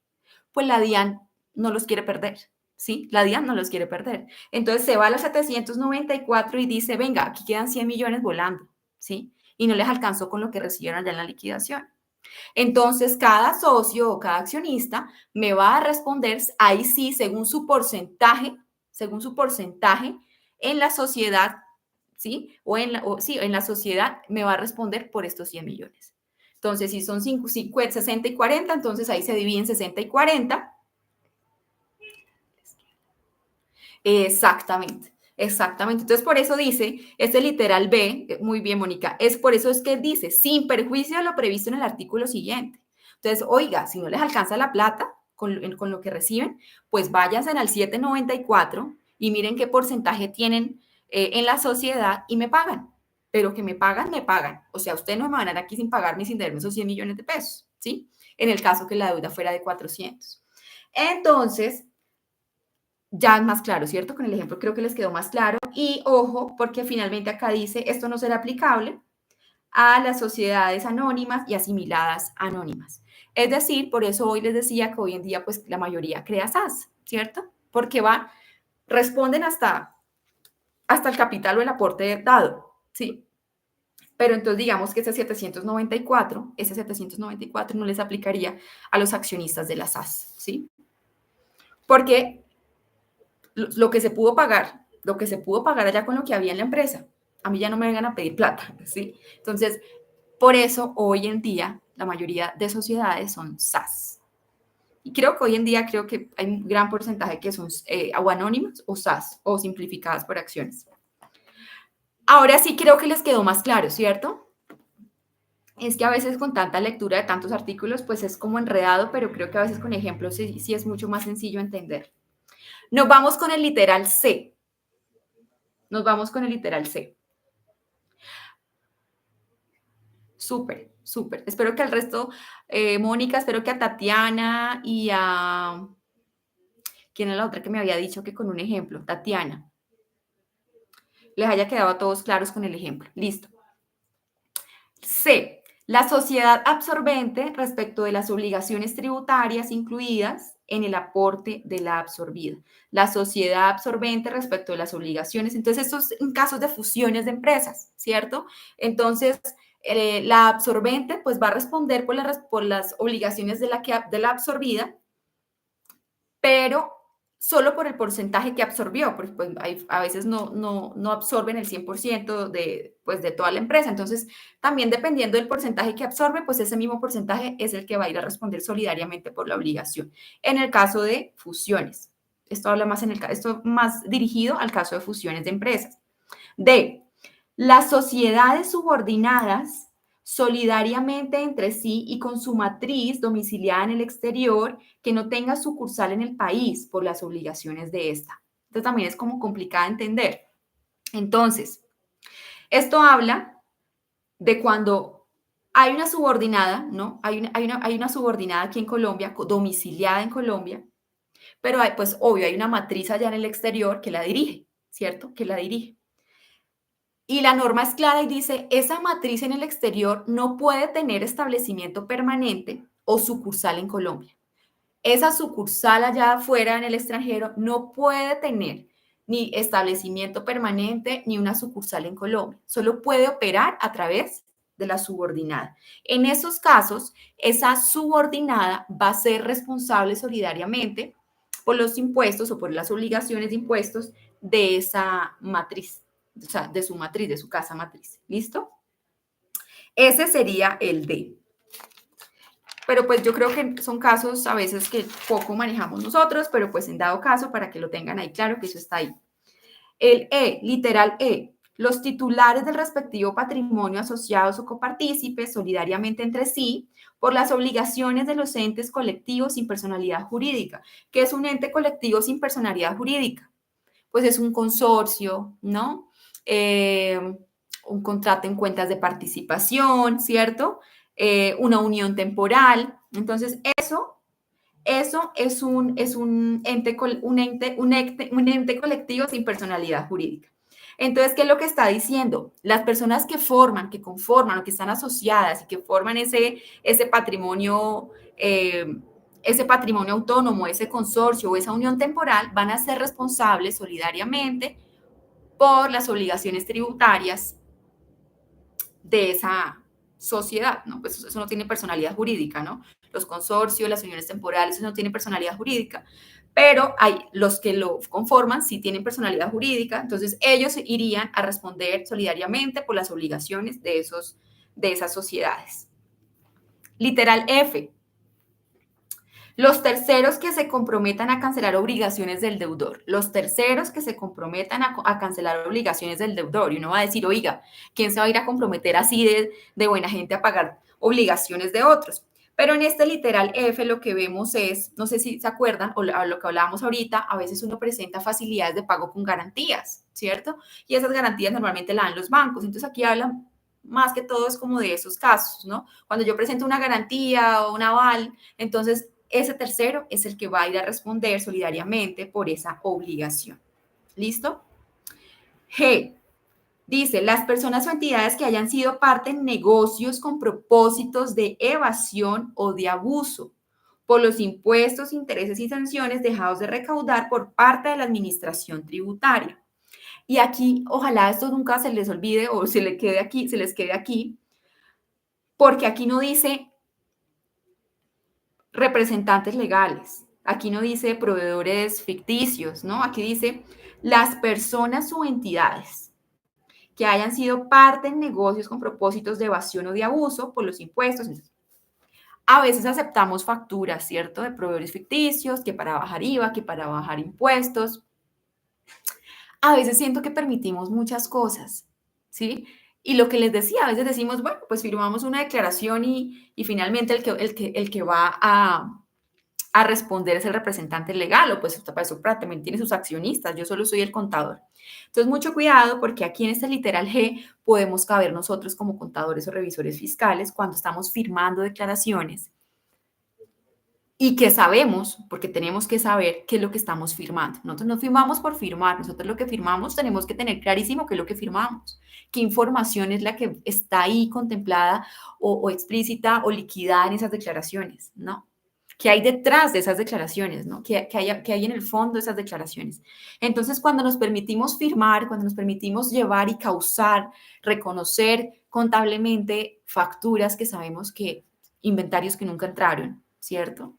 Pues la DIAN no los quiere perder, ¿sí? La DIAN no los quiere perder. Entonces se va a los 794 y dice, venga, aquí quedan 100 millones volando, ¿sí? y no les alcanzó con lo que recibieron allá en la liquidación. Entonces, cada socio o cada accionista me va a responder, ahí sí, según su porcentaje en la sociedad, ¿sí? Sí, en la sociedad me va a responder por estos 100 millones. Entonces, si son 60 y 40, entonces ahí se dividen 60 y 40. Exactamente, exactamente. Entonces, por eso dice, este literal B, muy bien, Mónica, es por eso es que dice, sin perjuicio de lo previsto en el artículo siguiente. Entonces, oiga, si no les alcanza la plata con lo que reciben, pues váyanse al 794 y miren qué porcentaje tienen en la sociedad y me pagan. Pero que me pagan, me pagan. O sea, ustedes no me van a dar aquí sin pagarme, sin darme esos 100 millones de pesos, ¿sí? En el caso que la deuda fuera de 400. Entonces, ya es más claro, ¿cierto? Con el ejemplo creo que les quedó más claro. Y ojo, porque finalmente acá dice, esto no será aplicable a las sociedades anónimas y asimiladas anónimas. Es decir, por eso hoy les decía que hoy en día pues la mayoría crea SAS, ¿cierto? Porque responden hasta el capital o el aporte dado, ¿sí? Pero entonces digamos que ese 794 no les aplicaría a los accionistas de la SAS, ¿sí? Porque lo que se pudo pagar allá con lo que había en la empresa. A mí ya no me vengan a pedir plata, ¿sí? Entonces, por eso hoy en día la mayoría de sociedades son SAS. Y creo que hoy en día creo que hay un gran porcentaje que son o anónimas o SAS o simplificadas por acciones. Ahora sí creo que les quedó más claro, ¿cierto? Es que a veces con tanta lectura de tantos artículos, pues es como enredado, pero creo que a veces con ejemplos sí es mucho más sencillo entender. Nos vamos con el literal C. Nos vamos con el literal C. Súper, súper. Espero que al resto, Mónica, espero que a Tatiana y a... ¿Quién es la otra que me había dicho que con un ejemplo? Tatiana. Les haya quedado a todos claros con el ejemplo. Listo. C. La sociedad absorbente respecto de las obligaciones tributarias incluidas en el aporte de la absorbida. La sociedad absorbente respecto de las obligaciones. Entonces, estos en casos de fusiones de empresas, ¿cierto? Entonces, la absorbente pues va a responder por las obligaciones de la absorbida, pero solo por el porcentaje que absorbió, porque pues, a veces no absorben el 100% pues, de toda la empresa. Entonces, también dependiendo del porcentaje que absorbe, pues ese mismo porcentaje es el que va a ir a responder solidariamente por la obligación. En el caso de fusiones, esto más dirigido al caso de fusiones de empresas. D. Las sociedades subordinadas solidariamente entre sí y con su matriz domiciliada en el exterior que no tenga sucursal en el país por las obligaciones de esta. Esto también es como complicado de entender. Entonces, esto habla de cuando hay una subordinada, ¿no? Hay una subordinada aquí en Colombia, domiciliada en Colombia, pero pues obvio, hay una matriz allá en el exterior que la dirige, ¿cierto? Que la dirige. Y la norma es clara y dice, esa matriz en el exterior no puede tener establecimiento permanente o sucursal en Colombia. Esa sucursal allá afuera en el extranjero no puede tener ni establecimiento permanente ni una sucursal en Colombia. Solo puede operar a través de la subordinada. En esos casos, esa subordinada va a ser responsable solidariamente por los impuestos o por las obligaciones de impuestos de esa matriz, o sea, de su matriz, de su casa matriz. ¿Listo? Ese sería el D. Pero pues yo creo que son casos a veces que poco manejamos nosotros, pero pues en dado caso, para que lo tengan ahí claro que eso está ahí. El E, literal E, los titulares del respectivo patrimonio asociados o copartícipes solidariamente entre sí por las obligaciones de los entes colectivos sin personalidad jurídica. ¿Qué es un ente colectivo sin personalidad jurídica? Pues es un consorcio, ¿no? Un contrato en cuentas de participación, ¿cierto? Una unión temporal. Entonces, eso es un ente colectivo sin personalidad jurídica. Entonces, ¿qué es lo que está diciendo? Las personas que conforman o que están asociadas y que forman ese patrimonio, ese patrimonio autónomo, ese consorcio o esa unión temporal van a ser responsables solidariamente por las obligaciones tributarias de esa sociedad, ¿no? Pues eso no tiene personalidad jurídica, ¿no? Los consorcios, las uniones temporales, eso no tiene personalidad jurídica, pero hay los que lo conforman sí tienen personalidad jurídica, entonces ellos irían a responder solidariamente por las obligaciones de esas sociedades. Literal F. Los terceros que se comprometan a cancelar obligaciones del deudor. Los terceros que se comprometan a cancelar obligaciones del deudor. Y uno va a decir, oiga, ¿quién se va a ir a comprometer así de buena gente a pagar obligaciones de otros? Pero en este literal F lo que vemos es, no sé si se acuerdan, o lo que hablábamos ahorita, a veces uno presenta facilidades de pago con garantías, ¿cierto? Y esas garantías normalmente las dan los bancos. Entonces aquí hablan más que todo es como de esos casos, ¿no? Cuando yo presento una garantía o un aval, entonces ese tercero es el que va a ir a responder solidariamente por esa obligación. ¿Listo? G. Dice, las personas o entidades que hayan sido parte en negocios con propósitos de evasión o de abuso por los impuestos, intereses y sanciones dejados de recaudar por parte de la administración tributaria. Y aquí, ojalá esto nunca se les olvide o se les quede aquí, porque aquí no dice representantes legales, aquí no dice proveedores ficticios, ¿no? Aquí dice las personas o entidades que hayan sido parte en negocios con propósitos de evasión o de abuso por los impuestos. A veces aceptamos facturas, ¿cierto? De proveedores ficticios, que para bajar IVA, que para bajar impuestos. A veces siento que permitimos muchas cosas, ¿sí? Y lo que les decía, a veces decimos, bueno, pues firmamos una declaración y finalmente el que va a responder es el representante legal, o pues para eso también tiene sus accionistas, yo solo soy el contador. Entonces, mucho cuidado porque aquí en este literal G podemos caber nosotros como contadores o revisores fiscales cuando estamos firmando declaraciones y que sabemos, porque tenemos que saber qué es lo que estamos firmando. Nosotros no firmamos por firmar, nosotros lo que firmamos tenemos que tener clarísimo qué es lo que firmamos, qué información es la que está ahí contemplada o explícita o liquidada en esas declaraciones, ¿no? ¿Qué hay detrás de esas declaraciones, ¿no? ¿Qué hay en el fondo de esas declaraciones? Entonces, cuando nos permitimos firmar, cuando nos permitimos llevar y causar, reconocer contablemente facturas que sabemos que, inventarios que nunca entraron, ¿cierto?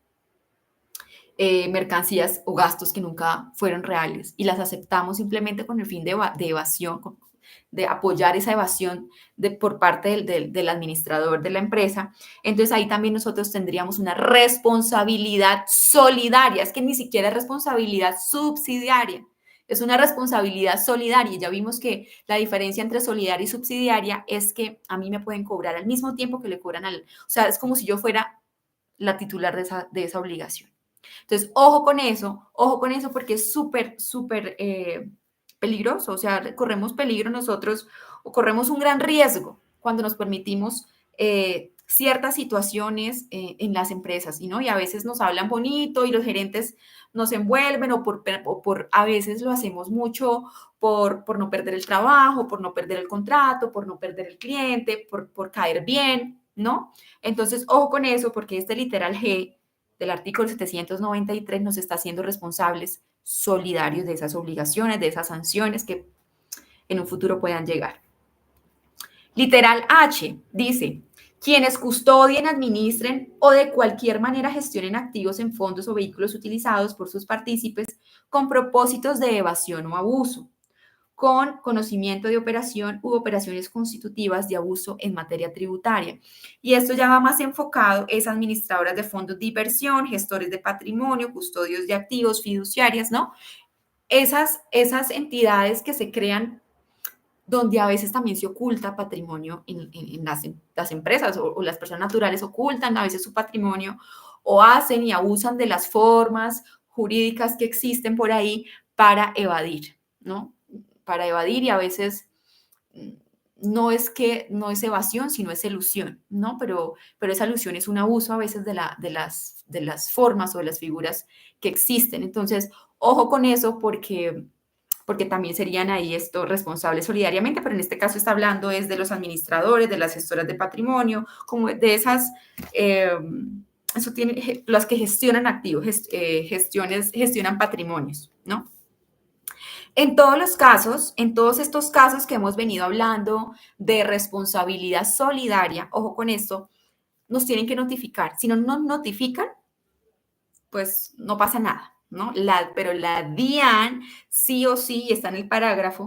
Mercancías o gastos que nunca fueron reales y las aceptamos simplemente con el fin de evasión, de apoyar esa evasión por parte del administrador de la empresa. Entonces ahí también nosotros tendríamos una responsabilidad solidaria, es que ni siquiera es responsabilidad subsidiaria, es una responsabilidad solidaria. Ya vimos que la diferencia entre solidaria y subsidiaria es que a mí me pueden cobrar al mismo tiempo que le cobran o sea, es como si yo fuera la titular de esa obligación. Entonces, ojo con eso porque es súper, súper peligroso, o sea, corremos peligro nosotros o corremos un gran riesgo cuando nos permitimos ciertas situaciones en las empresas, ¿no? Y a veces nos hablan bonito y los gerentes nos envuelven a veces lo hacemos mucho por no perder el trabajo, por no perder el contrato, por no perder el cliente, por caer bien, ¿no? Entonces, ojo con eso porque este literal G del artículo 793 nos está haciendo responsables solidarios de esas obligaciones, de esas sanciones que en un futuro puedan llegar. Literal H dice, quienes custodien, administren o de cualquier manera gestionen activos en fondos o vehículos utilizados por sus partícipes con propósitos de evasión o abuso, con conocimiento de operación u operaciones constitutivas de abuso en materia tributaria. Y esto ya va más enfocado, es administradoras de fondos de inversión, gestores de patrimonio, custodios de activos, fiduciarias, ¿no? Esas entidades que se crean donde a veces también se oculta patrimonio en las empresas o las personas naturales ocultan a veces su patrimonio o hacen y abusan de las formas jurídicas que existen por ahí para evadir, ¿no? Para evadir y a veces no es evasión, sino es elusión, ¿no? Pero esa elusión es un abuso a veces de las formas o de las figuras que existen. Entonces, ojo con eso porque también serían ahí estos responsables solidariamente, pero en este caso está hablando es de los administradores, de las gestoras de patrimonio, como de esas, eso tiene, las que gestionan activos, gestionan patrimonios, ¿no? En todos los casos, en todos estos casos que hemos venido hablando de responsabilidad solidaria, ojo con esto, nos tienen que notificar. Si no nos notifican, pues no pasa nada, ¿no? Pero la DIAN sí o sí está en el parágrafo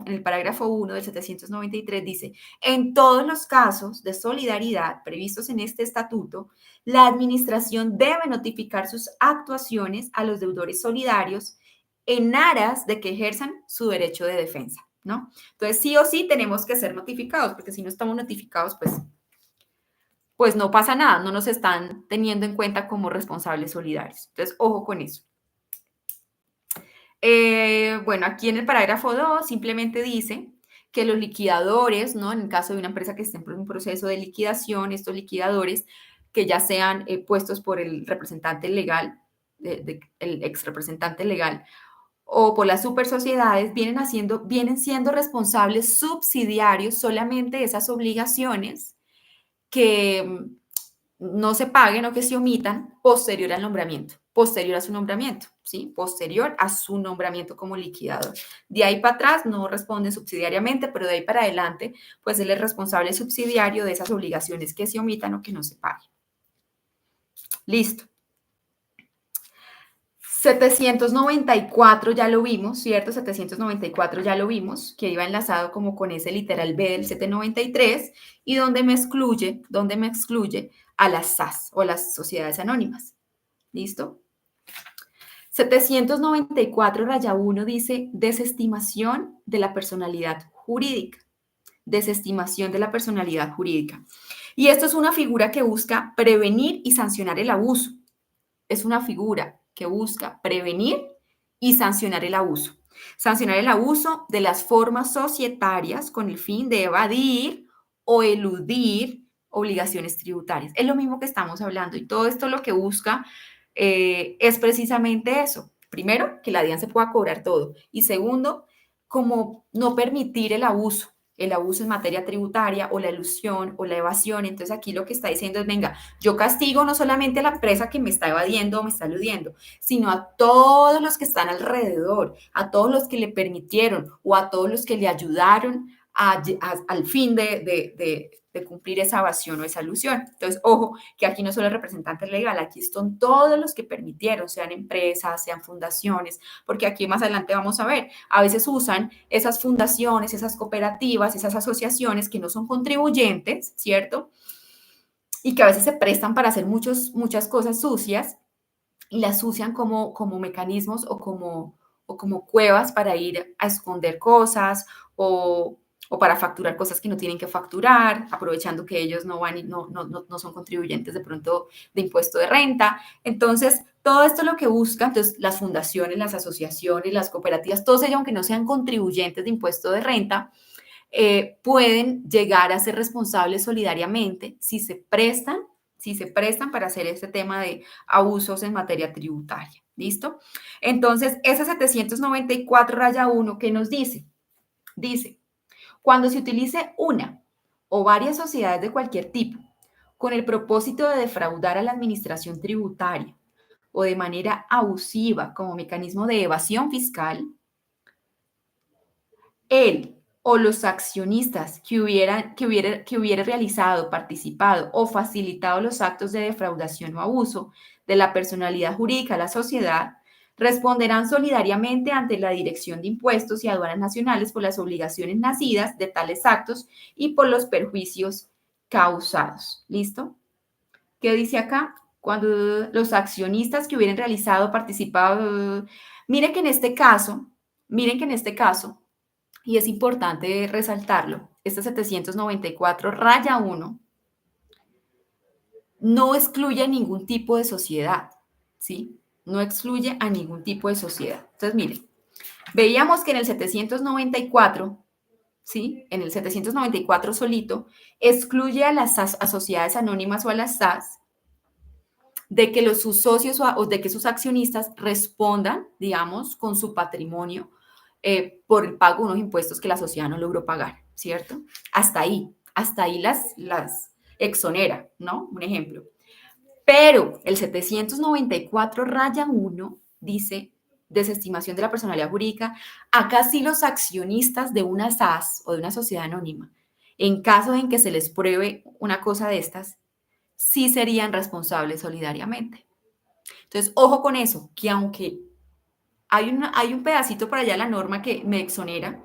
1 del 793 dice, en todos los casos de solidaridad previstos en este estatuto, la administración debe notificar sus actuaciones a los deudores solidarios en aras de que ejerzan su derecho de defensa, ¿no? Entonces, sí o sí tenemos que ser notificados, porque si no estamos notificados, pues no pasa nada, no nos están teniendo en cuenta como responsables solidarios. Entonces, ojo con eso. Bueno, aquí en el parágrafo 2 simplemente dice que los liquidadores, ¿no? En el caso de una empresa que esté en un proceso de liquidación, estos liquidadores que ya sean puestos por el representante legal, el ex representante legal, o por las super sociedades, vienen siendo responsables subsidiarios solamente de esas obligaciones que no se paguen o que se omitan posterior al nombramiento, posterior a su nombramiento, ¿sí? Posterior a su nombramiento como liquidador. De ahí para atrás no responden subsidiariamente, pero de ahí para adelante, pues él es responsable subsidiario de esas obligaciones que se omitan o que no se paguen. Listo. 794 ya lo vimos, ¿cierto? 794 ya lo vimos, que iba enlazado como con ese literal B del 793 y donde me excluye a las SAS o las sociedades anónimas. ¿Listo? 794 raya 1 dice desestimación de la personalidad jurídica. Desestimación de la personalidad jurídica. Y esto es una figura que busca prevenir y sancionar el abuso. Es una figura que busca prevenir y sancionar el abuso. Sancionar el abuso de las formas societarias con el fin de evadir o eludir obligaciones tributarias. Es lo mismo que estamos hablando y todo esto lo que busca es precisamente eso. Primero, que la DIAN se pueda cobrar todo. Y segundo, como no permitir el abuso en materia tributaria o la elusión o la evasión. Entonces aquí lo que está diciendo es, venga, yo castigo no solamente a la empresa que me está evadiendo o me está eludiendo, sino a todos los que están alrededor, a todos los que le permitieron o a todos los que le ayudaron al fin de cumplir esa evasión o esa alusión. Entonces, ojo, que aquí no solo el representante legal, aquí están todos los que permitieron, sean empresas, sean fundaciones, porque aquí más adelante vamos a ver, a veces usan esas fundaciones, esas cooperativas, esas asociaciones que no son contribuyentes, ¿cierto? Y que a veces se prestan para hacer muchas cosas sucias y las sucian como mecanismos o como cuevas para ir a esconder cosas o para facturar cosas que no tienen que facturar, aprovechando que ellos no son contribuyentes de pronto de impuesto de renta. Entonces, todo esto lo que busca, entonces las fundaciones, las asociaciones, las cooperativas, todos ellos, aunque no sean contribuyentes de impuesto de renta, pueden llegar a ser responsables solidariamente si se prestan para hacer este tema de abusos en materia tributaria. ¿Listo? Entonces, ese 794 raya 1, ¿qué nos dice? Dice, cuando se utilice una o varias sociedades de cualquier tipo con el propósito de defraudar a la administración tributaria o de manera abusiva como mecanismo de evasión fiscal, él o los accionistas que hubiera realizado, participado o facilitado los actos de defraudación o abuso de la personalidad jurídica de la sociedad, responderán solidariamente ante la Dirección de Impuestos y Aduanas Nacionales por las obligaciones nacidas de tales actos y por los perjuicios causados. ¿Listo? ¿Qué dice acá? Cuando los accionistas que hubieran realizado, participado, miren que en este caso, y es importante resaltarlo, este 794 raya 1 no excluye a ningún tipo de sociedad, ¿sí? No excluye a ningún tipo de sociedad. Entonces, miren, veíamos que en el 794, ¿sí? En el 794 solito, excluye a las a sociedades anónimas o a las SAS de que sus socios o de que sus accionistas respondan, digamos, con su patrimonio por el pago de unos impuestos que la sociedad no logró pagar, ¿cierto? Hasta ahí las exonera, ¿no? Un ejemplo. Pero el 794 raya 1 dice, desestimación de la personalidad jurídica, acá sí los accionistas de una SAS o de una sociedad anónima, en caso en que se les pruebe una cosa de estas, sí serían responsables solidariamente. Entonces, ojo con eso, que aunque hay un pedacito por allá de la norma que me exonera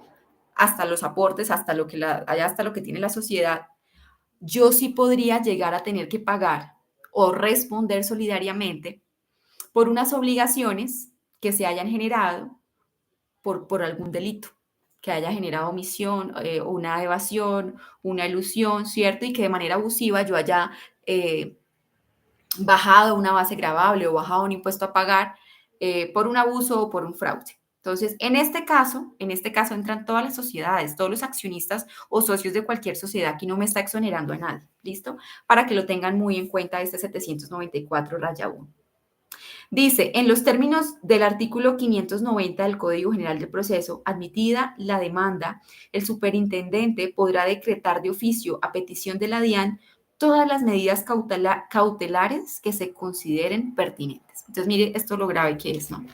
hasta los aportes, hasta lo que tiene la sociedad, yo sí podría llegar a tener que pagar o responder solidariamente por unas obligaciones que se hayan generado por algún delito, que haya generado omisión, una evasión, una elusión, ¿cierto? Y que de manera abusiva yo haya bajado una base gravable o bajado un impuesto a pagar por un abuso o por un fraude. Entonces, en este caso entran todas las sociedades, todos los accionistas o socios de cualquier sociedad. Aquí no me está exonerando a nadie, ¿listo? Para que lo tengan muy en cuenta este 794-1. Dice, en los términos del artículo 590 del Código General del Proceso, admitida la demanda, el superintendente podrá decretar de oficio, a petición de la DIAN, todas las medidas cautelares que se consideren pertinentes. Entonces, mire esto lo grave que es, ¿no?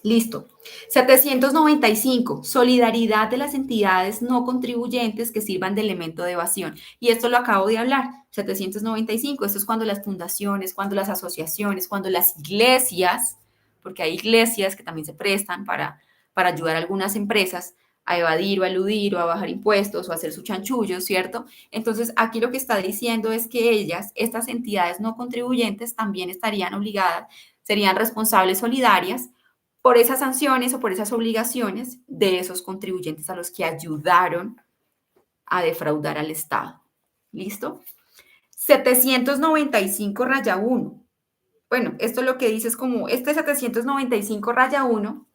Listo. 795. Solidaridad de las entidades no contribuyentes que sirvan de elemento de evasión. Y esto lo acabo de hablar. 795. Esto es cuando las fundaciones, cuando las asociaciones, cuando las iglesias, porque hay iglesias que también se prestan para ayudar a algunas empresas a evadir o a eludir o a bajar impuestos o a hacer su chanchullo, ¿cierto? Entonces, aquí lo que está diciendo es que ellas, estas entidades no contribuyentes, también estarían obligadas, serían responsables solidarias por esas sanciones o por esas obligaciones de esos contribuyentes a los que ayudaron a defraudar al Estado. ¿Listo? 795-1. Bueno, esto lo que dice es como, este 795-1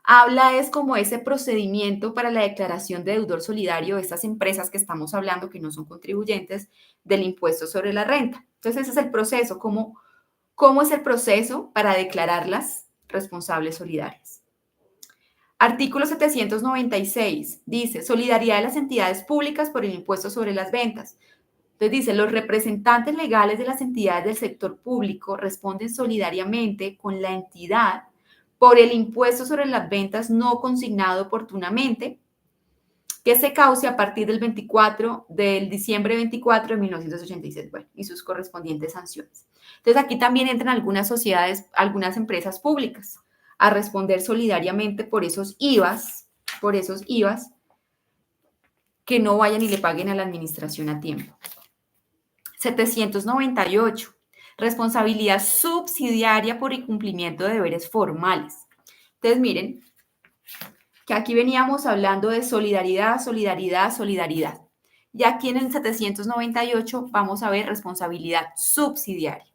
habla es como ese procedimiento para la declaración de deudor solidario de estas empresas que estamos hablando que no son contribuyentes del impuesto sobre la renta. Entonces, ese es el proceso, cómo es el proceso para declararlas responsables solidarias. Artículo 796 dice, solidaridad de las entidades públicas por el impuesto sobre las ventas. Entonces dice, los representantes legales de las entidades del sector público responden solidariamente con la entidad por el impuesto sobre las ventas no consignado oportunamente que se cause a partir del diciembre 24 de 1986, bueno, y sus correspondientes sanciones. Entonces aquí también entran algunas sociedades, algunas empresas públicas a responder solidariamente por esos IVAs que no vayan y le paguen a la administración a tiempo. 798. Responsabilidad subsidiaria por incumplimiento de deberes formales. Entonces, miren, que aquí veníamos hablando de solidaridad, solidaridad, solidaridad. Y aquí en el 798 vamos a ver responsabilidad subsidiaria.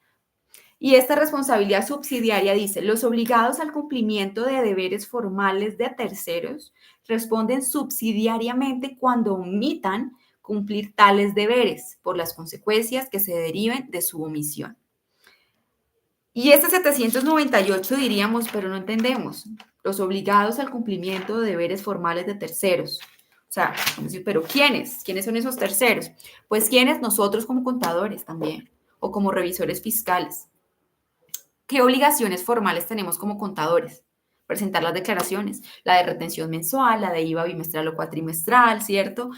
Y esta responsabilidad subsidiaria dice, los obligados al cumplimiento de deberes formales de terceros responden subsidiariamente cuando omitan cumplir tales deberes por las consecuencias que se deriven de su omisión. Y este 798 diríamos, pero no entendemos, los obligados al cumplimiento de deberes formales de terceros. O sea, pero ¿quiénes? ¿Quiénes son esos terceros? Pues ¿quiénes? Nosotros como contadores también, o como revisores fiscales. ¿Qué obligaciones formales tenemos como contadores? Presentar las declaraciones, la de retención mensual, la de IVA bimestral o cuatrimestral, ¿cierto?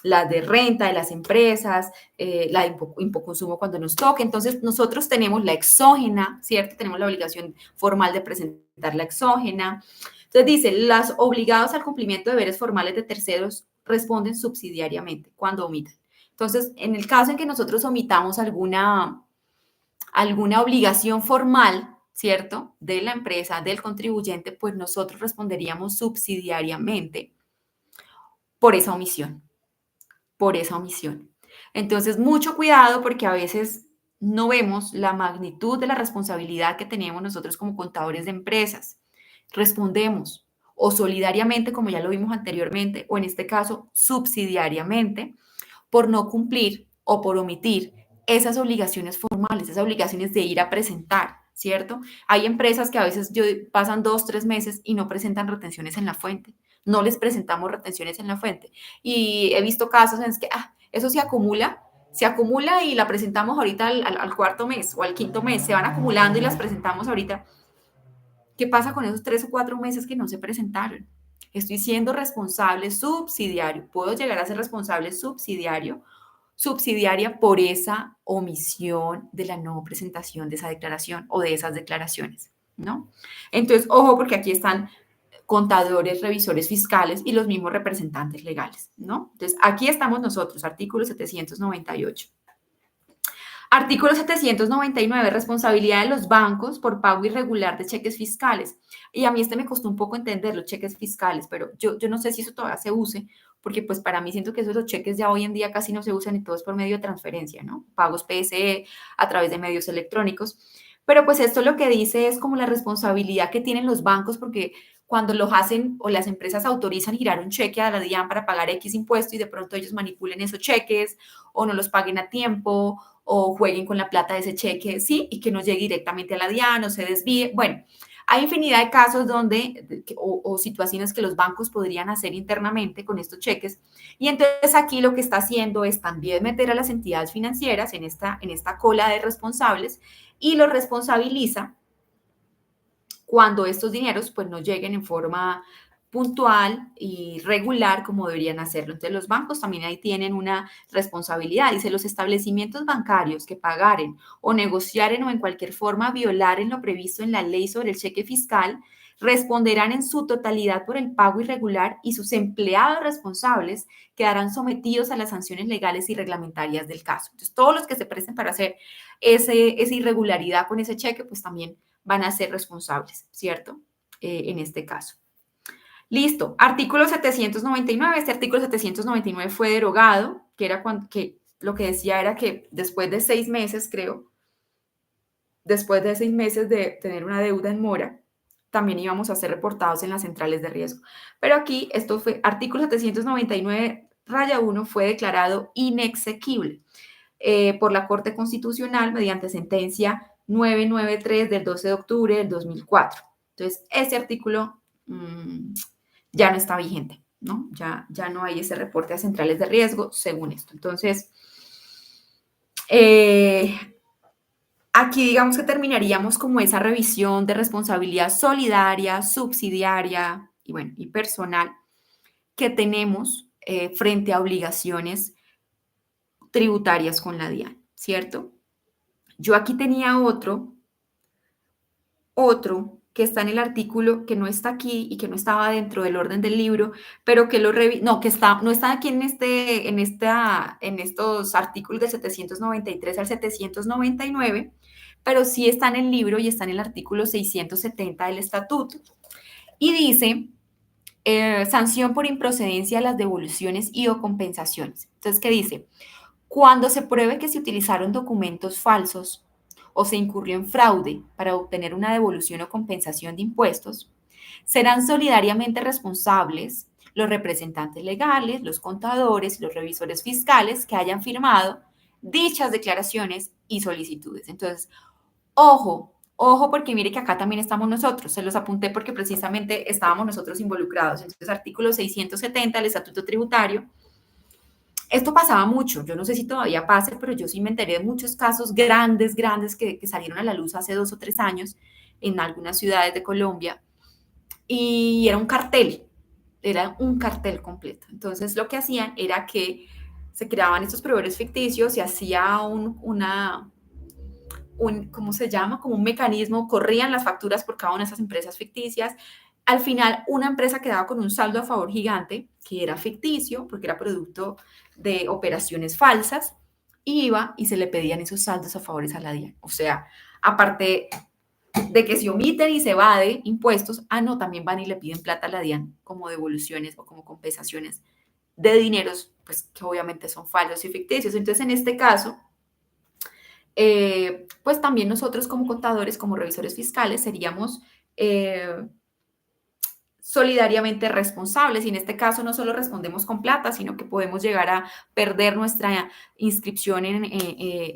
La de renta de las empresas, la de impoconsumo cuando nos toque. Entonces, nosotros tenemos la exógena, ¿cierto? Tenemos la obligación formal de presentar la exógena. Entonces, dice, los obligados al cumplimiento de deberes formales de terceros responden subsidiariamente cuando omitan. Entonces, en el caso en que nosotros omitamos alguna obligación formal, ¿cierto?, de la empresa, del contribuyente, pues nosotros responderíamos subsidiariamente por esa omisión, por esa omisión. Entonces, mucho cuidado porque a veces no vemos la magnitud de la responsabilidad que tenemos nosotros como contadores de empresas. Respondemos o solidariamente, como ya lo vimos anteriormente, o en este caso, subsidiariamente, por no cumplir o por omitir esas obligaciones formales, esas obligaciones de ir a presentar, ¿cierto? Hay empresas que a veces pasan 2, 3 meses y no presentan retenciones en la fuente. No les presentamos retenciones en la fuente. Y he visto casos en los que eso se acumula se acumula y la presentamos ahorita al cuarto mes o al quinto mes, se van acumulando y las presentamos ahorita. ¿Qué pasa con esos 3 o 4 meses que no se presentaron? Estoy siendo responsable subsidiario. Puedo llegar a ser responsable subsidiaria por esa omisión de la no presentación de esa declaración o de esas declaraciones, ¿no? Entonces, ojo, porque aquí están contadores, revisores fiscales y los mismos representantes legales, ¿no? Entonces, aquí estamos nosotros, artículo 798. Artículo 799, responsabilidad de los bancos por pago irregular de cheques fiscales. Y a mí me costó un poco entender los cheques fiscales, pero yo no sé si eso todavía se use, porque pues para mí siento que esos los cheques ya hoy en día casi no se usan y todo es por medio de transferencia, ¿no? Pagos PSE a través de medios electrónicos. Pero pues esto lo que dice es como la responsabilidad que tienen los bancos, porque cuando los hacen o las empresas autorizan girar un cheque a la DIAN para pagar X impuesto y de pronto ellos manipulen esos cheques o no los paguen a tiempo o jueguen con la plata de ese cheque, sí, y que no llegue directamente a la DIAN o se desvíe. Bueno, hay infinidad de casos donde, o situaciones que los bancos podrían hacer internamente con estos cheques. Y entonces aquí lo que está haciendo es también meter a las entidades financieras en esta cola de responsables y los responsabiliza cuando estos dineros pues no lleguen en forma puntual y regular como deberían hacerlo. Entonces los bancos también ahí tienen una responsabilidad. Dice, los establecimientos bancarios que pagaren o negociaren o en cualquier forma violaren lo previsto en la ley sobre el cheque fiscal responderán en su totalidad por el pago irregular y sus empleados responsables quedarán sometidos a las sanciones legales y reglamentarias del caso. Entonces todos los que se presten para hacer esa irregularidad con ese cheque pues también van a ser responsables, ¿cierto? En este caso. Listo. Artículo 799. Este artículo 799 fue derogado, que era que lo que decía era que después de 6 meses, creo, después de 6 meses de tener una deuda en mora, también íbamos a ser reportados en las centrales de riesgo. Pero aquí, esto fue, artículo 799, raya 1, fue declarado inexequible por la Corte Constitucional mediante sentencia 993 del 12 de octubre del 2004. Entonces, ese artículo ya no está vigente, ¿no? Ya no hay ese reporte a centrales de riesgo según esto. Entonces, aquí digamos que terminaríamos como esa revisión de responsabilidad solidaria, subsidiaria y, bueno, y personal que tenemos frente a obligaciones tributarias con la DIAN, ¿cierto? Yo aquí tenía otro que está en el artículo, que no está aquí y que no estaba dentro del orden del libro, pero que no, no está aquí en estos artículos del 793 al 799, pero sí está en el libro y está en el artículo 670 del estatuto. Y dice, sanción por improcedencia a las devoluciones y o compensaciones. Entonces, ¿qué dice? Cuando se pruebe que se utilizaron documentos falsos o se incurrió en fraude para obtener una devolución o compensación de impuestos, serán solidariamente responsables los representantes legales, los contadores, los revisores fiscales que hayan firmado dichas declaraciones y solicitudes. Entonces, ojo, porque mire que acá también estamos nosotros. Se los apunté porque precisamente estábamos nosotros involucrados. Entonces, artículo 670 del Estatuto Tributario. Esto pasaba mucho, yo no sé si todavía pase, pero yo sí me enteré de muchos casos grandes que salieron a la luz hace 2 o 3 años en algunas ciudades de Colombia y era un cartel completo. Entonces lo que hacían era que se creaban estos proveedores ficticios y hacía ¿cómo se llama? Como un mecanismo, corrían las facturas por cada una de esas empresas ficticias. Al final, una empresa quedaba con un saldo a favor gigante, que era ficticio, porque era producto de operaciones falsas, y iba y se le pedían esos saldos a favores a la DIAN. O sea, aparte de que se omiten y se evade impuestos, no, también van y le piden plata a la DIAN como devoluciones o como compensaciones de dineros, pues que obviamente son falsos y ficticios. Entonces, en este caso, pues también nosotros como contadores, como revisores fiscales, seríamos solidariamente responsables y en este caso no solo respondemos con plata, sino que podemos llegar a perder nuestra inscripción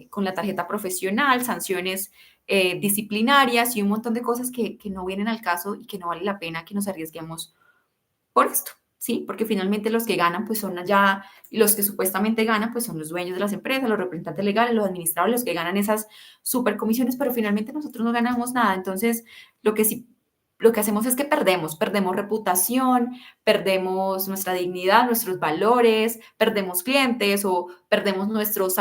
con la tarjeta profesional, sanciones disciplinarias y un montón de cosas que no vienen al caso y que no vale la pena que nos arriesguemos por esto. ¿sí? Porque finalmente los que ganan, pues son allá, los que supuestamente ganan, pues son los dueños de las empresas, los representantes legales, los administradores, los que ganan esas supercomisiones, pero finalmente nosotros no ganamos nada. Entonces, lo que sí, lo que hacemos es que perdemos reputación, perdemos nuestra dignidad, nuestros valores, perdemos clientes o perdemos nuestros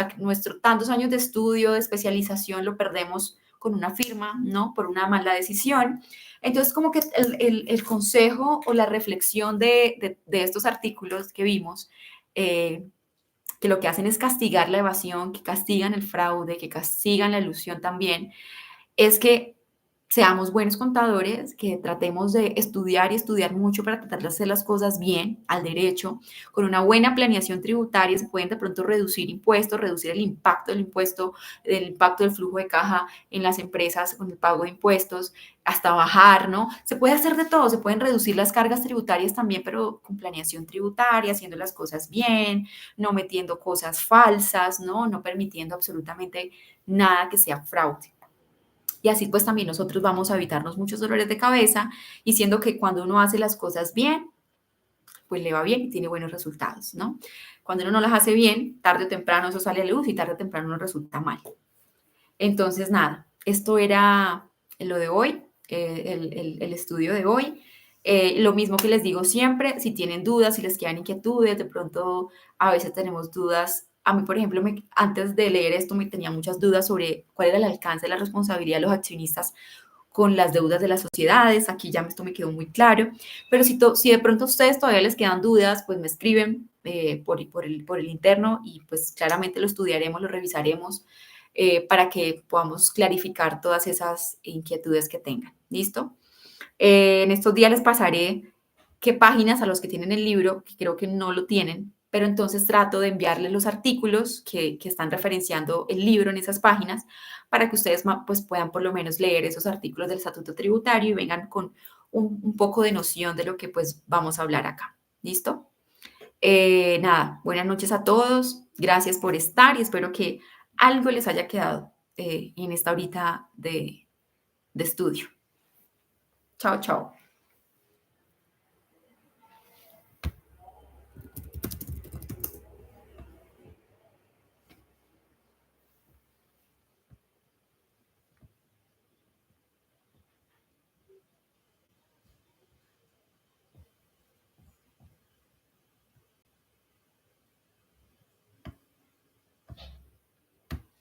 tantos años de estudio, de especialización, lo perdemos con una firma, ¿no? Por una mala decisión. Entonces, como que el consejo o la reflexión de estos artículos que vimos, eh, que lo que hacen es castigar la evasión, que castigan el fraude, que castigan la ilusión también, es que seamos buenos contadores, que tratemos de estudiar y estudiar mucho para tratar de hacer las cosas bien, al derecho, con una buena planeación tributaria se pueden de pronto reducir impuestos, reducir el impacto del impuesto, el impacto del flujo de caja en las empresas con el pago de impuestos, hasta bajar, ¿no? Se puede hacer de todo, se pueden reducir las cargas tributarias también, pero con planeación tributaria, haciendo las cosas bien, no metiendo cosas falsas, ¿no? No permitiendo absolutamente nada que sea fraude. Y así pues también nosotros vamos a evitarnos muchos dolores de cabeza, y siendo que cuando uno hace las cosas bien, pues le va bien y tiene buenos resultados, ¿no? Cuando uno no las hace bien, tarde o temprano eso sale a la luz y tarde o temprano nos resulta mal. Entonces, nada, esto era lo de hoy, el estudio de hoy. Lo mismo que les digo siempre, si tienen dudas, si les quedan inquietudes, de pronto a veces tenemos dudas. A mí, por ejemplo, antes de leer esto me tenía muchas dudas sobre cuál era el alcance de la responsabilidad de los accionistas con las deudas de las sociedades. Aquí ya esto me quedó muy claro. Pero si de pronto a ustedes todavía les quedan dudas, pues me escriben por el interno y pues claramente lo estudiaremos, lo revisaremos para que podamos clarificar todas esas inquietudes que tengan. ¿Listo? En estos días les pasaré qué páginas a los que tienen el libro, que creo que no lo tienen, pero entonces trato de enviarles los artículos que están referenciando el libro en esas páginas para que ustedes pues, puedan por lo menos leer esos artículos del Estatuto Tributario y vengan con un poco de noción de lo que pues vamos a hablar acá. ¿Listo? Nada, buenas noches a todos. Gracias por estar y espero que algo les haya quedado en esta horita de estudio. Chao, chao.